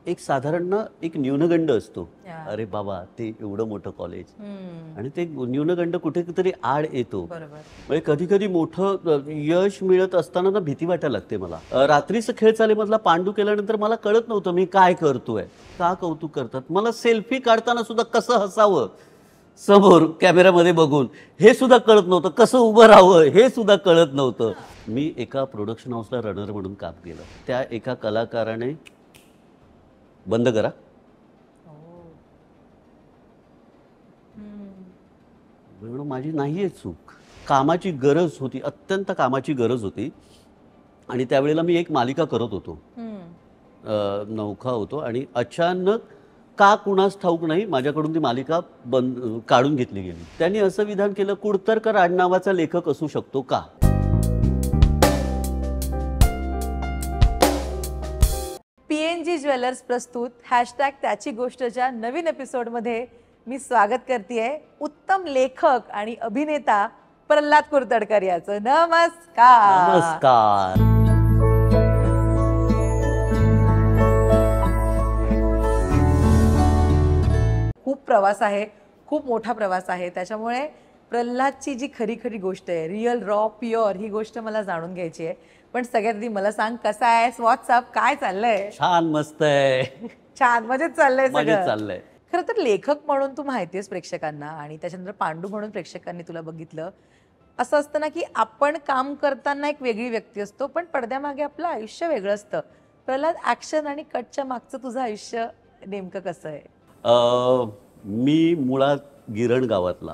एक साधारण ना एक न्यूनगंड असतो. अरे बाबा ते एवढं मोठं कॉलेज आणि ते न्यूनगंड कुठेतरी आड येतो. म्हणजे कधी कधी मोठं यश मिळत असताना ना भीती वाटायला लागते मला. रात्रीचं खेळ चालेमधला पांडू केल्यानंतर मला कळत नव्हतं मी काय करतोय, का कौतुक करतात. मला सेल्फी काढताना सुद्धा कसं हसावं समोर कॅमेऱ्यामध्ये बघून हे सुद्धा कळत नव्हतं, कसं उभं राहावं हे सुद्धा कळत नव्हतं. मी एका प्रोडक्शन हाऊसला रनर म्हणून काम केलं. त्या एका कलाकाराने बंद करा म्हणून माझी नाहीये चूक. कामाची गरज होती, अत्यंत कामाची गरज होती आणि त्यावेळेला मी एक मालिका करत होतो, नौखा होतो आणि अचानक का कुणास ठाऊक नाही माझ्याकडून ती मालिका काढून घेतली गेली. त्यांनी असं विधान केलं, कुडतरकर आडनावाचा लेखक असू शकतो का. PNG ज्वेलर्स प्रस्तुत #त्याची गोष्टच्या नवीन एपिसोडमध्ये मी स्वागत करतेय उत्तम लेखक आणि अभिनेता प्रल्हाद कुडतरकर याचं. नमस्कार. नमस्कार. खूप प्रवास आहे, खूप मोठा प्रवास आहे, त्याच्यामुळे प्रल्हादची जी खरी खरी गोष्ट आहे, रिअल रॉ प्युअर, ही गोष्ट मला जाणून घ्यायची आहे. पण सगळ्यात आधी मला सांग, कसा आहेस, व्हॉट्सअप काय चाललंय. छान, मस्त आहे, छान, मजेत चाललंय मजेत चाललंय. खरं तर लेखक म्हणून तू माहितीयेस प्रेक्षकांना आणि त्याच्यानंतर पांडू म्हणून प्रेक्षकांनी तुला बघितलं. असं असतं ना की आपण काम करताना एक वेगळी व्यक्ती असतो, पण पडद्यामागे आपलं आयुष्य वेगळं असतं. प्रल्हाद, ऍक्शन आणि कटच्या मागचं तुझं आयुष्य नेमकं कसं आहे. मी मुळात गिरण गावातला,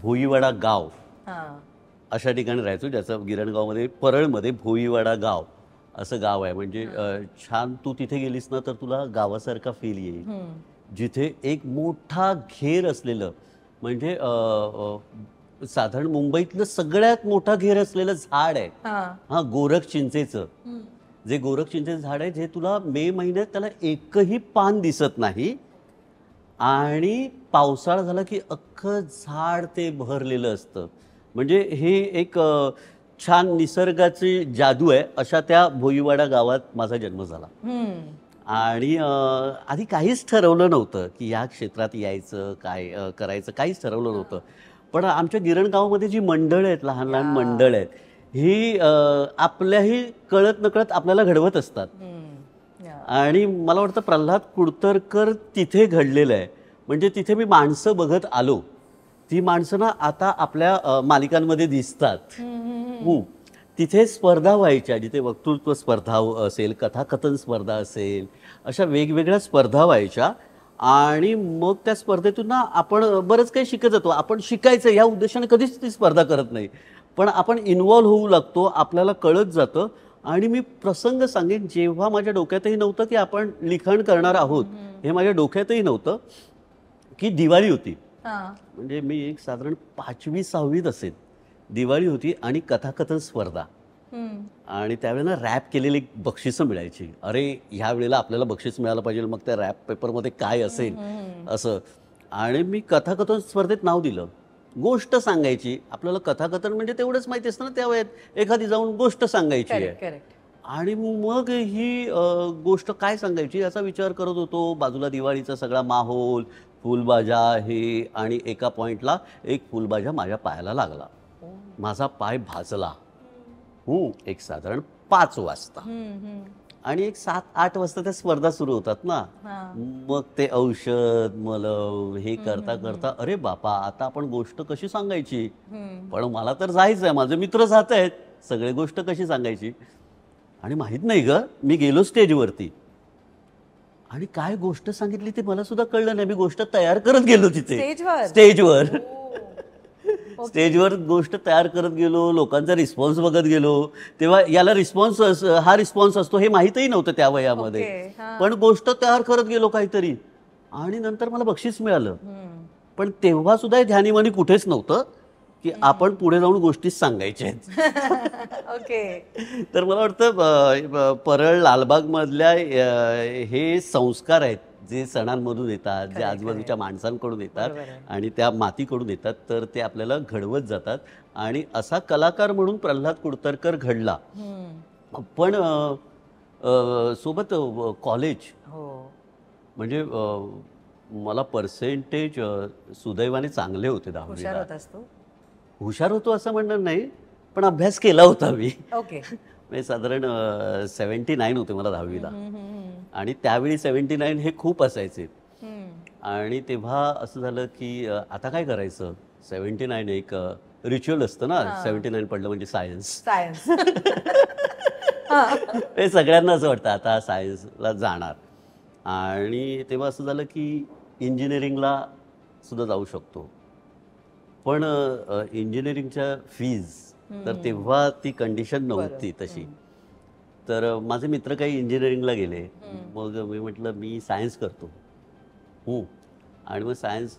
भोईवाडा गाव अशा ठिकाणी राहायचो, ज्याचं गिरणगावमध्ये परळमध्ये भोईवाडा गाव असं गाव आहे. म्हणजे छान, तू तिथे गेलीस ना तर तुला गावासारखा फील येईल, जिथे एक मोठा घेर असलेलं, म्हणजे साधारण मुंबईतलं सगळ्यात मोठा घेर असलेलं झाड आहे. हा, गोरख चिंचेचं. जे गोरख चिंचेचं झाड आहे, जे तुला मे महिन्यात त्याला एकही पान दिसत नाही आणि पावसाळा झाला की अख्खं झाड ते भरलेलं असतं. म्हणजे हे एक छान निसर्गाची जादू आहे. अशा त्या भोईवाडा गावात माझा जन्म झाला. आणि आधी काहीच ठरवलं नव्हतं की या क्षेत्रात यायचं, काय करायचं, काहीच ठरवलं नव्हतं. पण आमच्या गिरणगावामध्ये जी मंडळ आहेत, लहान लहान मंडळ आहेत, ही आपल्याही कळत नकळत आपल्याला घडवत असतात. आणि मला वाटतं प्रल्हाद कुडतरकर तिथे घडलेलं आहे. म्हणजे तिथे मी माणसं बघत आलो, ती माणसं ना आता आपल्या मालिकांमध्ये दिसतात. तिथे स्पर्धा व्हायच्या, जिथे वक्तृत्व स्पर्धा असेल, कथाकथन स्पर्धा असेल, अशा वेगवेगळ्या स्पर्धा व्हायच्या. आणि मग त्या स्पर्धेतून ना आपण बरंच काही शिकत जातो. आपण शिकायचं या उद्देशाने कधीच ती स्पर्धा करत नाही, पण आपण इन्व्हॉल्व्ह होऊ लागतो, आपल्याला कळत जातं. आणि मी प्रसंग सांगेन, जेव्हा माझ्या डोक्यातही नव्हतं की आपण लिखाण करणार आहोत, हे माझ्या डोक्यातही नव्हतं, की दिवाळी होती. म्हणजे मी एक साधारण 5वी 6वीत असेल, दिवाळी होती आणि कथाकथन स्पर्धा. आणि त्यावेळेला रॅप केलेली बक्षिसं मिळायची. अरे ह्या वेळेला आपल्याला बक्षीस मिळालं पाहिजे, मग त्या रॅप पेपरमध्ये काय असेल असं. आणि मी कथाकथन स्पर्धेत नाव दिलं. गोष्ट सांगायची, आपल्याला कथाकथन म्हणजे तेवढंच माहिती असतं ना त्या वयात, एखादी जाऊन गोष्ट सांगायची आहे. आणि मग ही गोष्ट काय सांगायची याचा विचार करत होतो. बाजूला दिवाळीचा सगळा माहोल, फुलबाजा हे, आणि एका पॉइंटला एक फुलबाजा माझ्या पायाला लागला. माझा पाय भाजला. एक साधारण 5 वाजता. आणि एक 7-8 वाजता त्या स्पर्धा सुरू होतात ना. मग ते औषध मलम हे करता करता अरे बापा, आता आपण गोष्ट कशी सांगायची. पण मला तर जायचंय, माझे मित्र जात आहेत, सगळे गोष्ट कशी सांगायची. आणि माहित नाही ग, मी गेलो स्टेजवरती आणि काय गोष्ट सांगितली ते मला सुद्धा कळलं नाही. मी गोष्ट तयार करत गेलो तिथे स्टेजवर गोष्ट तयार करत गेलो, लोकांचा रिस्पॉन्स बघत गेलो. तेव्हा याला रिस्पॉन्स, हा रिस्पॉन्स असतो हे माहितही नव्हतं त्या वयामध्ये. पण गोष्ट तयार करत गेलो काहीतरी, आणि नंतर मला बक्षीस मिळालं. पण तेव्हा सुद्धा ध्यानीमानी कुठेच नव्हतं की आपण पुढे जाऊन गोष्टी सांगायच्या आहेत. तर मला वाटतं परळ लालबाग मधल्या हे संस्कार आहेत जे सणांमधून येतात, जे आजूबाजूच्या माणसांकडून येतात आणि त्या मातीकडून येतात, तर ते आपल्याला घडवत जातात. आणि असा कलाकार म्हणून प्रल्हाद कुडतरकर घडला. पण सोबत कॉलेज हो. म्हणजे मला पर्सेंटेज सुदैवाने चांगले होते हुशार 10वीला. होतास तू? हुशार होतो असं म्हणणार नाही, पण अभ्यास केला होता मी. ओके. म्हणजे साधारण 79 होते मला 10वीला. आणि त्यावेळी 79 हे खूप असायचे. आणि तेव्हा असं झालं की आता काय करायचं, 79 एक रिच्युअल असतं ना, 79 पडलं म्हणजे सायन्स. सायन्स. हे सगळ्यांना असं वाटतं आता सायन्सला जाणार. आणि तेव्हा असं झालं की इंजिनिअरिंगला सुद्धा जाऊ शकतो, पण इंजिनिअरिंगच्या फीज तर तेव्हा ती कंडिशन नव्हती तशी. तर माझे मित्र काही इंजिनिअरिंगला गेले, मग मी म्हटलं मी सायन्स करतो. आणि मग सायन्स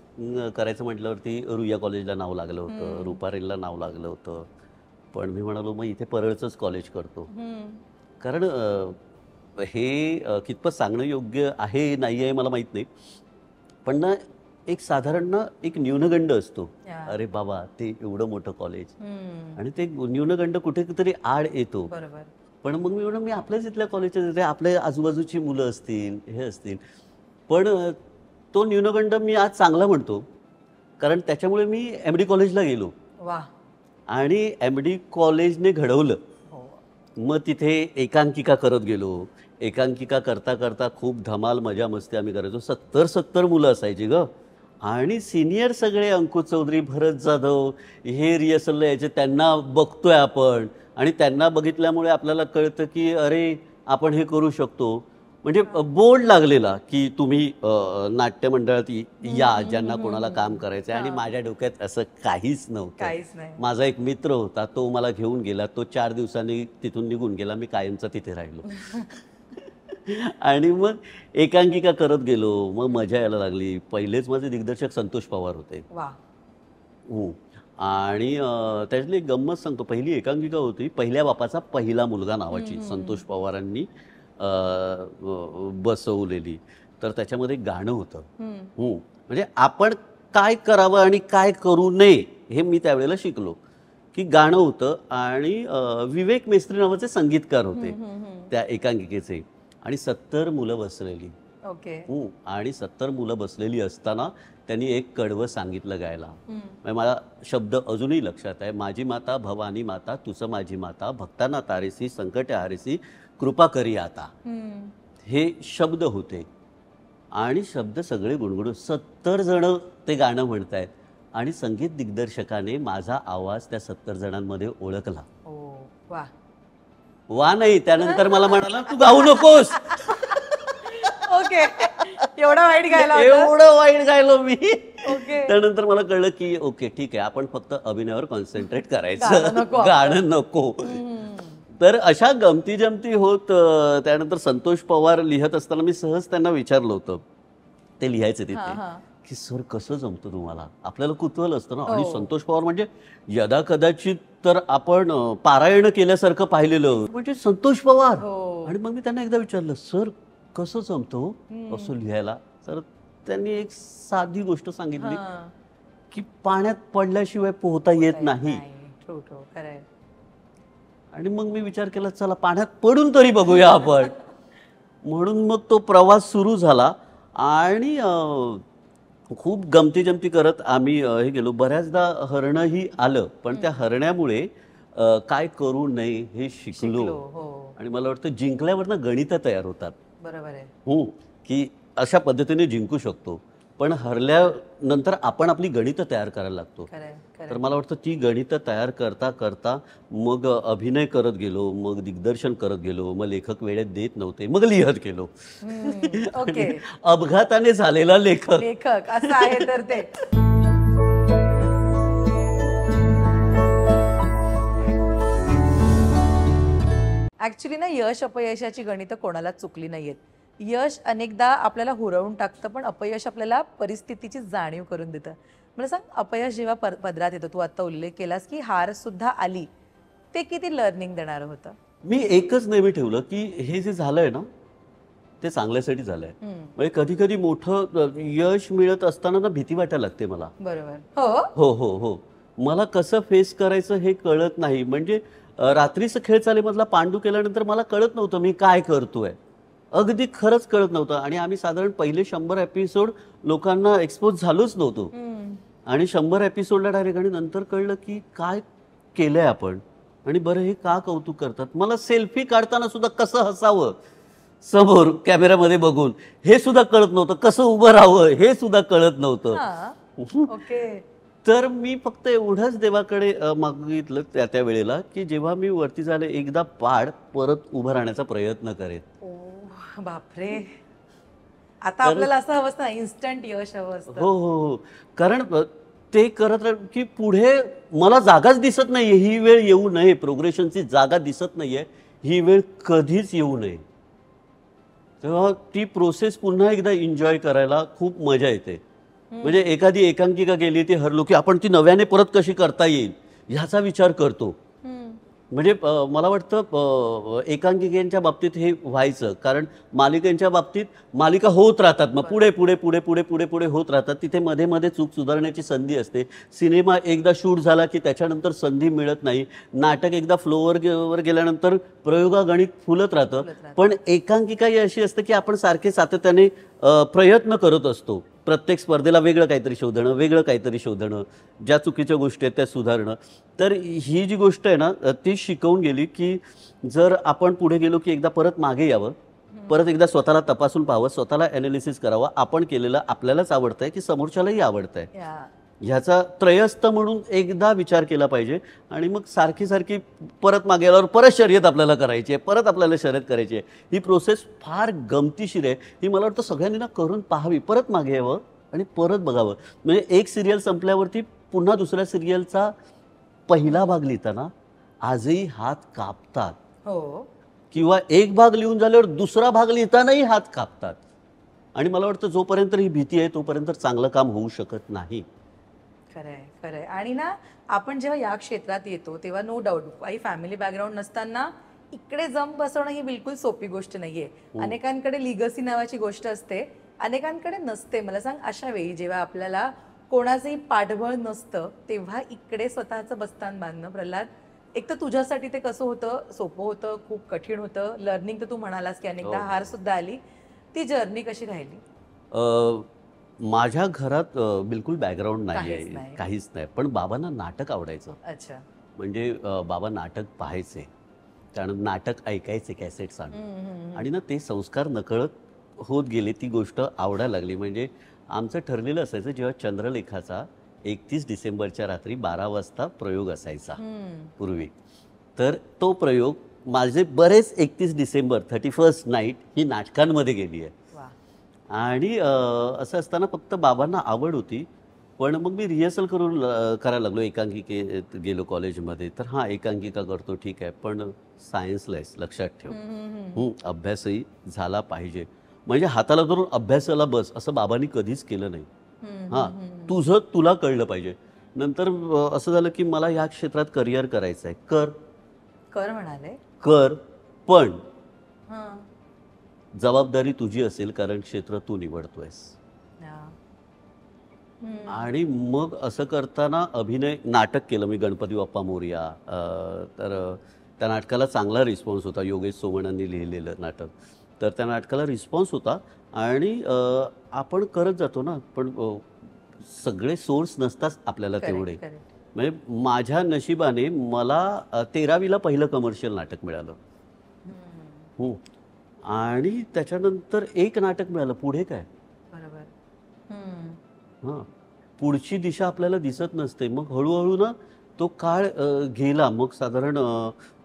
करायचं म्हटल्यावरती रुईया कॉलेजला नाव लागलं होतं, रुपारेलला नाव लागलं होतं. पण मी म्हणालो मग इथे परळचंच कॉलेज करतो. कारण हे कितपत सांगणं योग्य आहे नाही आहे मला माहीत नाही, पण ना एक साधारण ना एक न्यूनगंड असतो, अरे बाबा ते एवढं मोठं कॉलेज, आणि ते न्यूनगंड कुठेतरी आड येतो. बरोबर. पण मग मी म्हणून मी आपल्याच इथल्या कॉलेजच्या आपल्या आजूबाजूची मुलं असतील हे असतील, पण तो न्यूनगंड मी आज चांगला म्हणतो, कारण त्याच्यामुळे मी MD कॉलेजला गेलो. वा. आणि MD कॉलेजने घडवलं. मग तिथे एकांकिका करत गेलो. एकांकिका करता करता खूप धमाल मजा मस्ती आम्ही करायचो. 70 मुलं असायची ग. आणि सिनियर सगळे अंकुश चौधरी, भरत जाधव हे रिहर्सलला यायचे, त्यांना बघतोय आपण, आणि त्यांना बघितल्यामुळे आपल्याला कळतं की अरे आपण हे करू शकतो. म्हणजे बोर्ड लागलेला की तुम्ही नाट्य मंडळात या ज्यांना कोणाला काम करायचं आहे. आणि माझ्या डोक्यात असं काहीच नव्हतं. काहीच नाही. माझा एक मित्र होता, तो मला घेऊन गेला. तो 4 दिवसांनी तिथून निघून गेला. मी कायमचा तिथे राहिलो. आणि मग एकांकिका करत गेलो. मग मजा यायला लागली. पहिलेच माझे दिग्दर्शक संतोष पवार होते. वा. आणि त्यातली एक गंमत सांगतो. पहिली एकांकिका होती पहिल्या बापाचा पहिला मुलगा नावाची, संतोष पवारांनी बसवलेली. तर त्याच्यामध्ये गाणं होतं. म्हणजे आपण काय करावं आणि काय करू नये हे मी त्यावेळेला शिकलो. की गाणं होतं आणि विवेक मेस्त्री नावाचे संगीतकार होते त्या एकांकिकेचे. आणि 70 मुलं बसलेली. ओके. आणि 70 मुलं बसलेली असताना त्यांनी एक कडवं सांगितलं गायला. मला शब्द अजूनही लक्षात आहे. माझी माता भवानी माता, तुझं माझी माता, भक्तांना तारेसी, संकटे हारेसी, कृपा करी आता. हे शब्द होते. आणि शब्द सगळे गुणगुणून 70 जण ते गाणं म्हणतायत. आणि संगीत दिग्दर्शकाने माझा आवाज त्या 70 जणांमध्ये ओळखला. वा. वा नाही, त्यानंतर मला म्हणाला तू गाऊ नकोस. ओके. एवढा वाईट गायला? एवढं वाईट गायलो मी. ओके. त्यानंतर मला कळलं की ओके ठीक आहे, आपण फक्त अभिनयावर कॉन्सन्ट्रेट करायचं, गाणं नको. तर अशा गमती जमती होत. त्यानंतर संतोष पवार लिहत असताना मी सहज त्यांना विचारलं होतं, ते लिहायचे तिथे, की सर कसं जमतं तुम्हाला? आपल्याला कुतूहल असतं ना. आणि संतोष पवार म्हणजे यदा कदाचित तर आपण पारायण केल्यासारखं पाहिलेलं म्हणजे संतोष पवार. आणि मग मी त्यांना एकदा विचारलं, सर कसं जमतो असं लिहायला? तर त्यांनी एक साधी गोष्ट सांगितली की पाण्यात पडल्याशिवाय पोहता येत नाही. आणि मग मी विचार केला, चला पाण्यात पडून तरी बघूया आपण. म्हणून मग तो प्रवास सुरू झाला. आणि खूप गमती जमती करत आम्ही हे गेलो. बऱ्याचदा हरणंही आलं, पण त्या हरण्यामुळे काय करू नये हे शिकलो. आणि मला वाटतं जिंकल्यावर ना गणितं तयार होतात. बरोबर आहे. की अशा पद्धतीने जिंकू शकतो, पण हरल्यानंतर आपण आपली गणितं तयार करायला लागतो. तर मला वाटतं ती गणितं तयार करता करता मग अभिनय करत गेलो, मग दिग्दर्शन करत गेलो, मग लेखक वेळेत देत नव्हते, मग लिहत गेलो. ओके. अपघाताने झालेला लेखक असं आहे तर ते. ऍक्च्युली ना यश अपयशाची गणितं कोणालाच चुकली नाहीयेत. यश अनेकदा आपल्याला हुरवून टाकतं, पण अपयश आपल्याला परिस्थितीची जाणीव करून देतं. मला सांग, अपयश जेव्हा पदरात येतं, तू आता उल्लेख केलास की हार सुद्धा आली, ते किती लर्निंग देणार होतं? मी एकच नेहमी ठेवलं की हे जे झालंय ना ते चांगल्यासाठी झालंय. म्हणजे कधी कधी मोठं यश मिळत असताना ना भीती वाटायला लागते मला. बरोबर. हो हो हो हो मला कसं फेस करायचं हे कळत नाही. म्हणजे रात्रीचं खेळ चालेमधला पांडू केल्यानंतर मला कळत नव्हतं मी काय करतोय, अगदी खरंच कळत नव्हतं. आणि आम्ही साधारण पहिले 100 एपिसोड लोकांना एक्सपोज झालोच नव्हतो. आणि 100 एपिसोडला डायरेक्ट, आणि नंतर कळलं की काय केलंय आपण, आणि बरं हे का कौतुक करतात. मला सेल्फी काढताना सुद्धा कसं हसावं समोर कॅमेऱ्यामध्ये बघून हे सुद्धा कळत नव्हतं, कसं उभं राहावं हे सुद्धा कळत नव्हतं. ओके. तर मी फक्त एवढंच देवाकडे मागितलं त्या वेळेला की जेव्हा मी वरती झाले एकदा पाड परत उभं राहण्याचा प्रयत्न करेन. ओ बापरे, आता आपल्याला असं हवं ना, इन्स्टंट यश हवं असतं. हो हो हो, कारण ते करत राह की पुढे मला जागाच दिसत नाहीये, ही वेळ येऊ नये, प्रोग्रेशनची जागा दिसत नाहीये, ही वेळ कधीच येऊ नये. तेव्हा ती प्रोसेस पुन्हा एकदा एन्जॉय करायला खूप मजा येते. म्हणजे एखादी एकांकिका गेली ती हरलो की आपण ती नव्याने परत कशी करता येईल ह्याचा विचार करतो. म्हणजे मला वाटतं एकांकिकेच्या बाबतीत हे व्हायचं, कारण मालिकेच्या बाबतीत मालिका होत राहतात, मग पुढे पुढे पुढे पुढे पुढे पुढे होत राहतात, तिथे मध्ये मध्ये चूक सुधारण्याची संधी असते. सिनेमा एकदा शूट झाला की त्याच्यानंतर संधी मिळत नाही. नाटक एकदा फ्लोवर गेल्यानंतर प्रयोगागणित फुलत राहतं. पण एकांकिका ही अशी असते की आपण सारखे सातत्याने प्रयत्न करत असतो. प्रत्येक स्पर्धेला वेगळं काहीतरी शोधणं, वेगळं काहीतरी शोधणं, ज्या चुकीच्या गोष्टी आहेत त्या सुधारणं. तर ही जी गोष्ट आहे ना ती शिकवून गेली की जर आपण पुढे गेलो की एकदा परत मागे यावं, परत एकदा स्वतःला तपासून पाहावं, स्वतःला ॲनालिसिस करावं, आपण केलेलं आपल्यालाच आवडतंय की समोरच्यालाही आवडतंय ह्याचा त्रयस्थ म्हणून एकदा विचार केला पाहिजे. आणि मग सारखी सारखी परत मागे आल्यावर परत शर्यत आपल्याला करायची आहे, परत आपल्याला शर्यत करायची आहे. ही प्रोसेस फार गमतीशीर आहे. ही मला वाटतं सगळ्यांनी ना करून पाहावी, परत मागे यावं आणि परत बघावं. म्हणजे एक सिरियल संपल्यावरती पुन्हा दुसऱ्या सिरियलचा पहिला भाग लिहिताना आजही हात कापतात. हो, किंवा एक भाग लिहून झाल्यावर दुसरा भाग लिहितानाही हात कापतात. आणि मला वाटतं जोपर्यंत ही भीती आहे तोपर्यंत चांगलं काम होऊ शकत नाही. खरंय खरंय. आणि ना आपण जेव्हा या क्षेत्रात येतो तेव्हा नो डाऊट काही फॅमिली बॅकग्राऊंड नसताना इकडे जम बसवणं ही बिलकुल सोपी गोष्ट नाहीये. अनेकांकडे लिगसी नावाची गोष्ट असते, अनेकांकडे नसते. मला सांग, अशा वेळी जेव्हा आपल्याला कोणाचंही पाठबळ नसतं तेव्हा इकडे स्वतःचं बस्तान बांधणं, प्रल्हाद, एक तर तुझ्यासाठी ते कसं होतं, सोपं होतं, खूप कठीण होतं, लर्निंग तर तू म्हणालास की अनेकदा हार सुद्धा आली, ती जर्नी कशी राहिली? माझ्या घरात बिलकुल बॅकग्राऊंड नाही आहे, काहीच नाही. पण बाबांना नाटक आवडायचं. अच्छा. म्हणजे बाबा नाटक पाहायचे, त्यानंतर नाटक ऐकायचे कॅसेट्स आणून, आणि ना ते संस्कार नकळत होत गेले, ती गोष्ट आवडायला लागली. म्हणजे आमचं ठरलेलं असायचं जेव्हा चंद्रलेखाचा 31 डिसेंबरच्या रात्री 12 वाजता प्रयोग असायचा पूर्वी, तर तो प्रयोग माझे बरेच 31 डिसेंबर 31st नाईट ही नाटकांमध्ये गेली आहे. आणि असं असताना फक्त बाबांना आवड होती, पण मग मी रिहर्सल करायला लागलो. एकांकिकेत गेलो कॉलेजमध्ये, तर हां एकांकिका करतो ठीक आहे, पण सायन्सलाच लक्षात ठेव, अभ्यासही झाला पाहिजे. म्हणजे हाताला धरून अभ्यासाला बस असं बाबांनी कधीच केलं नाही. हां, तुझं तुला कळलं पाहिजे. नंतर असं झालं की मला ह्या क्षेत्रात करिअर करायचं आहे. कर म्हणाले. कर, पण जबाबदारी तुझी असेल, कारण क्षेत्र तू निवडतोयस. आणि मग असं करताना अभिनय नाटक केलं मी, गणपती बाप्पा मोरया. तर त्या नाटकाला चांगला रिस्पॉन्स होता, योगेश सोमणांनी लिहिलेलं नाटक. तर त्या नाटकाला रिस्पॉन्स होता. आणि आपण करत जातो ना, पण सगळे सोर्स नसतात आपल्याला तेवढे. म्हणजे माझ्या नशिबाने मला 13वीला पहिलं कमर्शियल नाटक मिळालं. आणि त्याच्यानंतर एक नाटक मिळालं. पुढे काय? बरोबर. हां, पुढची दिशा आपल्याला दिसत नसते. मग हळूहळू ना तो काळ गेला. मग साधारण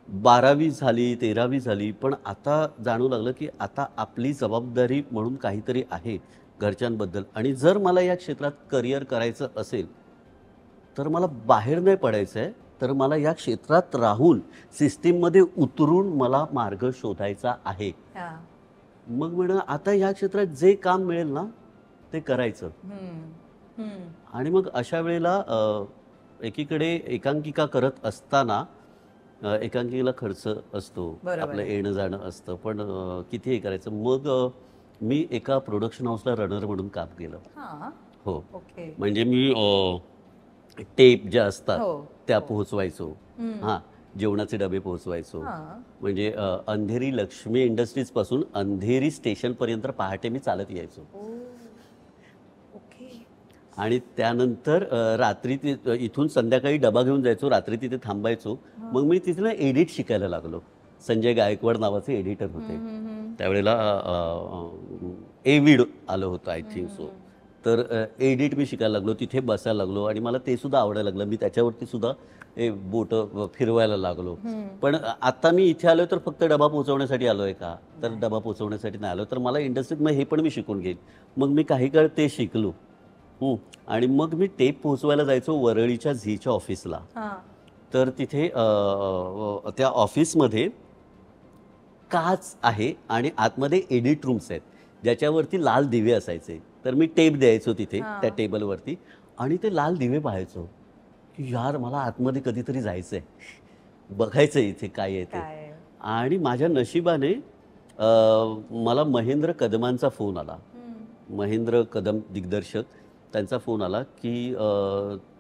12वी झाली, 13वी झाली. पण आता जाणवू लागलं की आता आपली जबाबदारी म्हणून काहीतरी आहे घरच्यांबद्दल. आणि जर मला या क्षेत्रात करिअर करायचं असेल तर मला बाहेर नाही पडायचं आहे, तर मला या क्षेत्रात राहून सिस्टीममध्ये उतरून मला मार्ग शोधायचा आहे. मग म्हणा आता या क्षेत्रात जे काम मिळेल ना ते करायचं. आणि मग अशा वेळेला एकीकडे एकांकिका करत असताना एकांकिकेला खर्च असतो, आपलं येणं जाणं असतं, पण कितीही करायचं. मग मी एका प्रोडक्शन हाऊसला रनर म्हणून काम केलं. हो, म्हणजे मी टेप ज्या असतात त्या पोहोचवायचो. हां, जेवणाचे डबे पोहोचवायचो. हा. म्हणजे अंधेरी लक्ष्मी इंडस्ट्रीजपासून अंधेरी स्टेशनपर्यंत पहाटे मी चालत यायचो. ओ. ओके. आणि त्यानंतर रात्री इथून संध्याकाळी डबा घेऊन जायचो, रात्री तिथे थांबायचो. मग मी तिथे ना एडिट शिकायला लागलो. संजय गायकवाड नावाचे एडिटर होते त्यावेळेला. एविड आलं होतं आय थिंक सो. तर एडिट मी शिकायला लागलो, तिथे बसायला लागलो आणि मला ते सुद्धा आवडायला लागलं. मी त्याच्यावरती सुद्धा बोटं फिरवायला लागलो. पण आता मी इथे आलोय तर फक्त डबा पोहोचवण्यासाठी आलोय का? तर डबा पोहोचवण्यासाठी नाही आलो. तर मला इंडस्ट्रीत मग हे पण मी शिकून घेईन. मग मी काही काळ ते शिकलो. आणि मग मी टेप पोहोचवायला जायचो वरळीच्या झीच्या ऑफिसला. तर तिथे त्या ऑफिसमध्ये काच आहे आणि आतमध्ये एडिट रूम्स आहेत ज्याच्यावरती लाल दिवे असायचे. तर मी टेप द्यायचो तिथे त्या टेबलवरती आणि ते लाल दिवे पाहायचो की यार मला आतमध्ये कधीतरी जायचंय, बघायचंय इथे काय आहे ते. आणि माझ्या नशिबाने मला महेंद्र कदमांचा फोन आला. महेंद्र कदम दिग्दर्शक, त्यांचा फोन आला की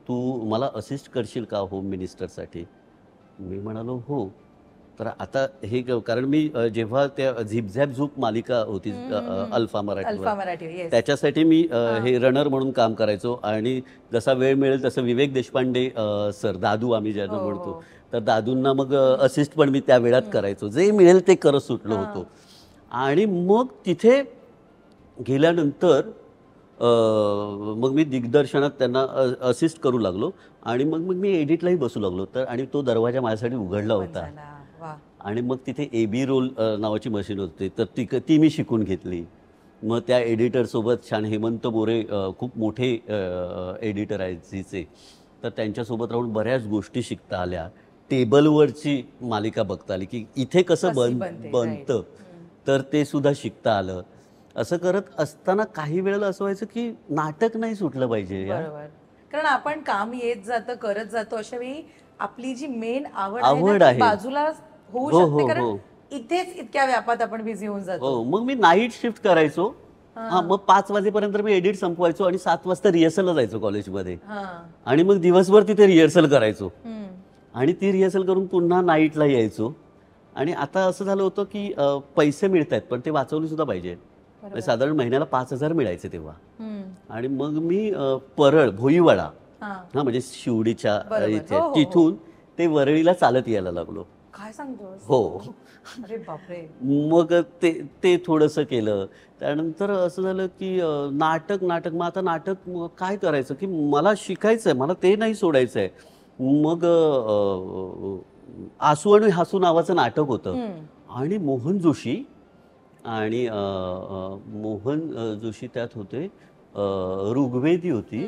तू मला असिस्ट करशील का होम मिनिस्टरसाठी? मी म्हणालो हो. तर आता हे कारण मी जेव्हा त्या झिपझॅप झूप मालिका होती अल्फा मराठीवर, त्याच्यासाठी मी हे रनर म्हणून काम करायचो. आणि जसा वेळ मिळेल तसं विवेक देशपांडे सर, दादू आम्ही ज्यांना म्हणतो, तर दादूंना मग असिस्ट पण मी त्या वेळात करायचो. जे मिळेल ते करत सुटलो होतो. आणि मग तिथे गेल्यानंतर मग मी दिग्दर्शनात त्यांना असिस्ट करू लागलो आणि मग मग मी एडिटलाही बसू लागलो. तर आणि तो दरवाजा माझ्यासाठी उघडला होता. आणि मग तिथे एबी रोल नावाची मशीन होती, तर ती मी शिकून घेतली. मग त्या एडिटरसोबत छान हेमंत बोरे खूप मोठे एडिटर आहेत झीचे, तर त्यांच्यासोबत राहून बऱ्याच गोष्टी शिकता आल्या. टेबलवरची मालिका बघता आली की इथे कसं बनतं, तर ते सुद्धा शिकता आलं. असं करत असताना काही वेळेला असं व्हायचं की नाटक नाही सुटलं पाहिजे. बरोबर, कारण आपण काम येत जातं करत जातो, अशा वेळी आपली जी मेन आवड आहे बाजूला होऊ शकते, कारण इथेच इतक्या व्यापात आपण बिझी होऊन जातो. मग मी नाईट शिफ्ट करायचो. मग 5 वाजेपर्यंत मी एडिट संपवायचो आणि 7 वाजता रिहर्सलला जायचो कॉलेजमध्ये. आणि मग दिवसभर तिथे रिहर्सल करायचो आणि ती रिहर्सल करून पुन्हा नाईटला यायचो. आणि आता असं झालं होतं की पैसे मिळत आहेत पण ते वाचवले सुद्धा पाहिजे. साधारण महिन्याला 5,000 मिळायचे तेव्हा. आणि मग मी परळ भोईवाडा म्हणजे शिवडीच्या इथे, तिथून ते वरळीला चालत यायला लागलो. काय सांगतो? हो. अरे बापरे. मग ते थोडंसं केलं. त्यानंतर असं झालं की नाटक मग आता नाटक काय करायचं की मला शिकायचंय, मला ते नाही सोडायचंय. मग आसू आणि हासू नावाचं नाटक होतं आणि मोहन जोशी त्यात होते, ऋग्वेदी होती.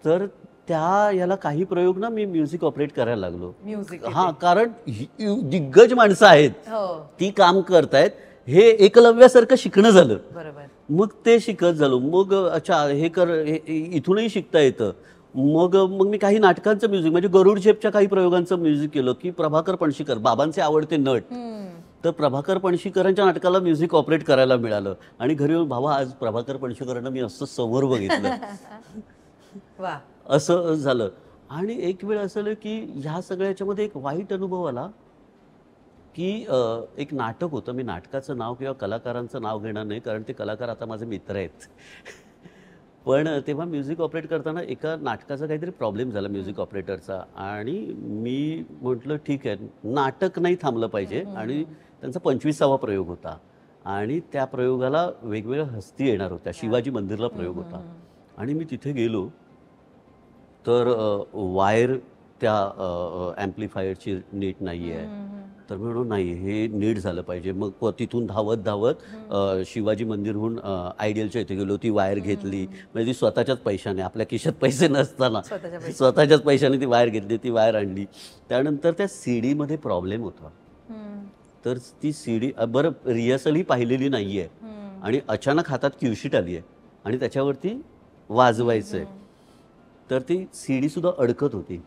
तर त्या याला काही प्रयोग ना मी म्युझिक ऑपरेट करायला लागलो. कारण दिग्गज माणसं आहेत, ती काम करतायत, हे एकलव्यासारखं शिकणं झालं. मग ते शिकत झालो. मग अच्छा हे कर, इथूनही शिकता येतं. मग मी काही नाटकांचं म्युझिक म्हणजे गरुड झेपच्या काही प्रयोगांचं म्युझिक केलं की प्रभाकर पणशीकर, बाबांचे आवडते नट, तर प्रभाकर पणशीकरांच्या नाटकाला म्युझिक ऑपरेट करायला मिळालं. आणि घरी येऊन भावा आज प्रभाकर पणशीकरांना मी असं समोर बघितलं. असं झालं. आणि एक वेळ असं झालं की ह्या सगळ्याच्यामध्ये एक वाईट अनुभव आला की एक नाटक होतं. मी नाटकाचं नाव किंवा कलाकारांचं नाव घेणार नाही कारण ते कलाकार आता माझे मित्र आहेत. पण तेव्हा म्युझिक ऑपरेट करताना एका नाटकाचा काहीतरी प्रॉब्लेम झाला म्युझिक ऑपरेटरचा. आणि मी म्हटलं ठीक आहे, नाटक नाही थांबलं पाहिजे. आणि त्यांचा 25वा प्रयोग होता आणि त्या प्रयोगाला वेगवेगळ्या हस्ती येणार होत्या. शिवाजी मंदिरला प्रयोग होता आणि मी तिथे गेलो तर वायर त्या ॲम्प्लिफायरची नीट नाही आहे. तर मी म्हणून नाही, हे नीट झालं पाहिजे. मग तिथून धावत शिवाजी मंदिरहून आयडियलच्या इथे गेलो. ती वायर घेतली, म्हणजे ती स्वतःच्याच पैशाने, आपल्या खिशात पैसे नसताना स्वतःच्याच पैशाने ती वायर घेतली, ती वायर आणली. त्यानंतर त्या सीडीमध्ये प्रॉब्लेम होता. तर ती सीडी बरं रिहर्सलही पाहिलेली नाही आहे आणि अचानक हातात क्यूशीट आली आहे आणि त्याच्यावरती वाजवायचं आहे. तर ती सीडी सुद्धा अडकत होती.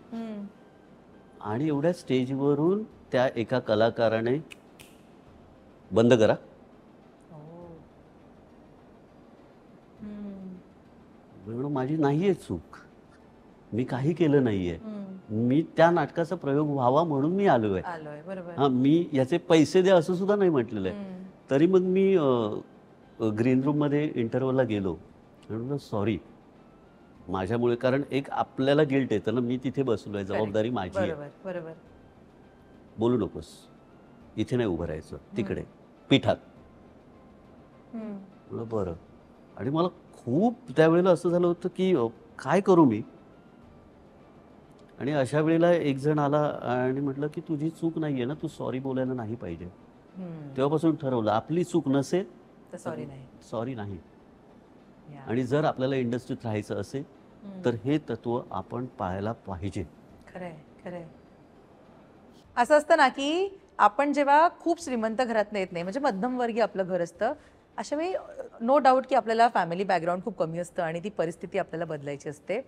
आणि एवढ्या स्टेजवरून त्या एका कलाकाराने बंद करा, माझी नाहीये चूक, मी काही केलं नाहीये, मी त्या नाटकाचा प्रयोग व्हावा म्हणून मी आलोय. आलोय बरोबर. हा, मी याचे पैसे द्या असं सुद्धा नाही म्हटलेलं आहे. तरी मग मी ग्रीन रूम मध्ये इंटरव्ह्यूला गेलो आणि म्हणलं सॉरी माझ्यामुळे, कारण एक आपल्याला गिल्ट येतं ना, मी तिथे बसलोय, जबाबदारी माझी आहे, बरोबर बरोबर. बोलू नकोस, इथे नाही उभं राहायचं, तिकडे पिठात. म्हणलं बरं. आणि मला खूप त्यावेळेला असं झालं होतं की काय करू मी. आणि अशा वेळेला एक जण आला आणि म्हटलं की तुझी चूक नाहीये ना, तू सॉरी बोलायला नाही पाहिजे. तेव्हापासून ठरवलं आपली चूक नसेल तर सॉरी नाही. सॉरी नाही. या. आणि जर आपल्याला इंडस्ट्रीत राहायचं असेल तर हे तत्व आपण पाळायला पाहिजे. खरंय खरंय. असं असतं ना की आपण जेव्हा खूप श्रीमंत घरात येत नाही, म्हणजे मध्यमवर्गीय आपलं घर असतं, अशा वेळी नो डाऊट की आपल्याला फॅमिली बॅकग्राऊंड खूप कमी असतं आणि ती परिस्थिती आपल्याला बदलायची असते.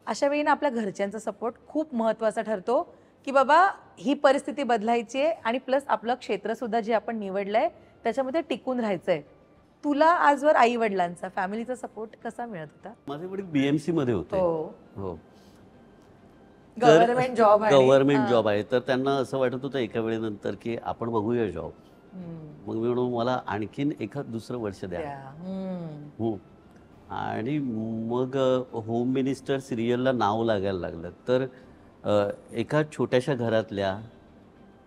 अशा वेळी ना आपल्या घरच्यांचा सपोर्ट खूप महत्त्वाचा ठरतो की बाबा ही परिस्थिती बदलायची आहे आणि प्लस आपलं क्षेत्रसुद्धा जे आपण निवडलंय त्याच्यामध्ये टिकून राहायचंय. तुला आजवर आई वडिलांचा फॅमिलीचा सपोर्ट कसा मिळत होता? माझे वडील BMC मध्ये होते. हो, गव्हर्नमेंट जॉब आहे. गव्हर्नमेंट जॉब आहे. तर त्यांना असं वाटत होतं एका वेळेनंतर की आपण बघूया जॉब. मग मी म्हणून मला आणखीन एखाद दुसरं वर्ष द्या. आणि मग होम मिनिस्टर सिरियलला नाव लागायला लागलं. तर एका छोट्याशा घरातल्या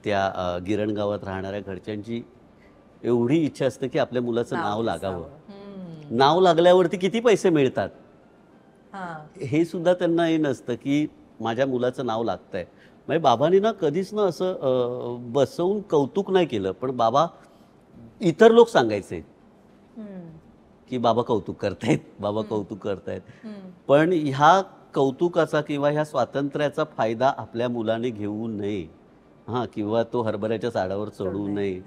त्या गिरण गावात राहणाऱ्या घरच्यांची एवढी इच्छा असते की आपल्या मुलाचं नाव लागावं. नाव लागल्यावरती किती पैसे मिळतात हे सुद्धा त्यांना हे नसतं की माझ्या मुलाचं नाव लागतंय. म्हणजे बाबांनी ना कधीच ना असं बसवून कौतुक नाही केलं, पण बाबा इतर लोक सांगायचे की बाबा कौतुक करतायत, बाबा कौतुक करतायत. पण ह्या कौतुकाचा किंवा ह्या स्वातंत्र्याचा फायदा आपल्या मुलाने घेऊ नये. किंवा तो हरभऱ्याच्या झाडावर चढू नये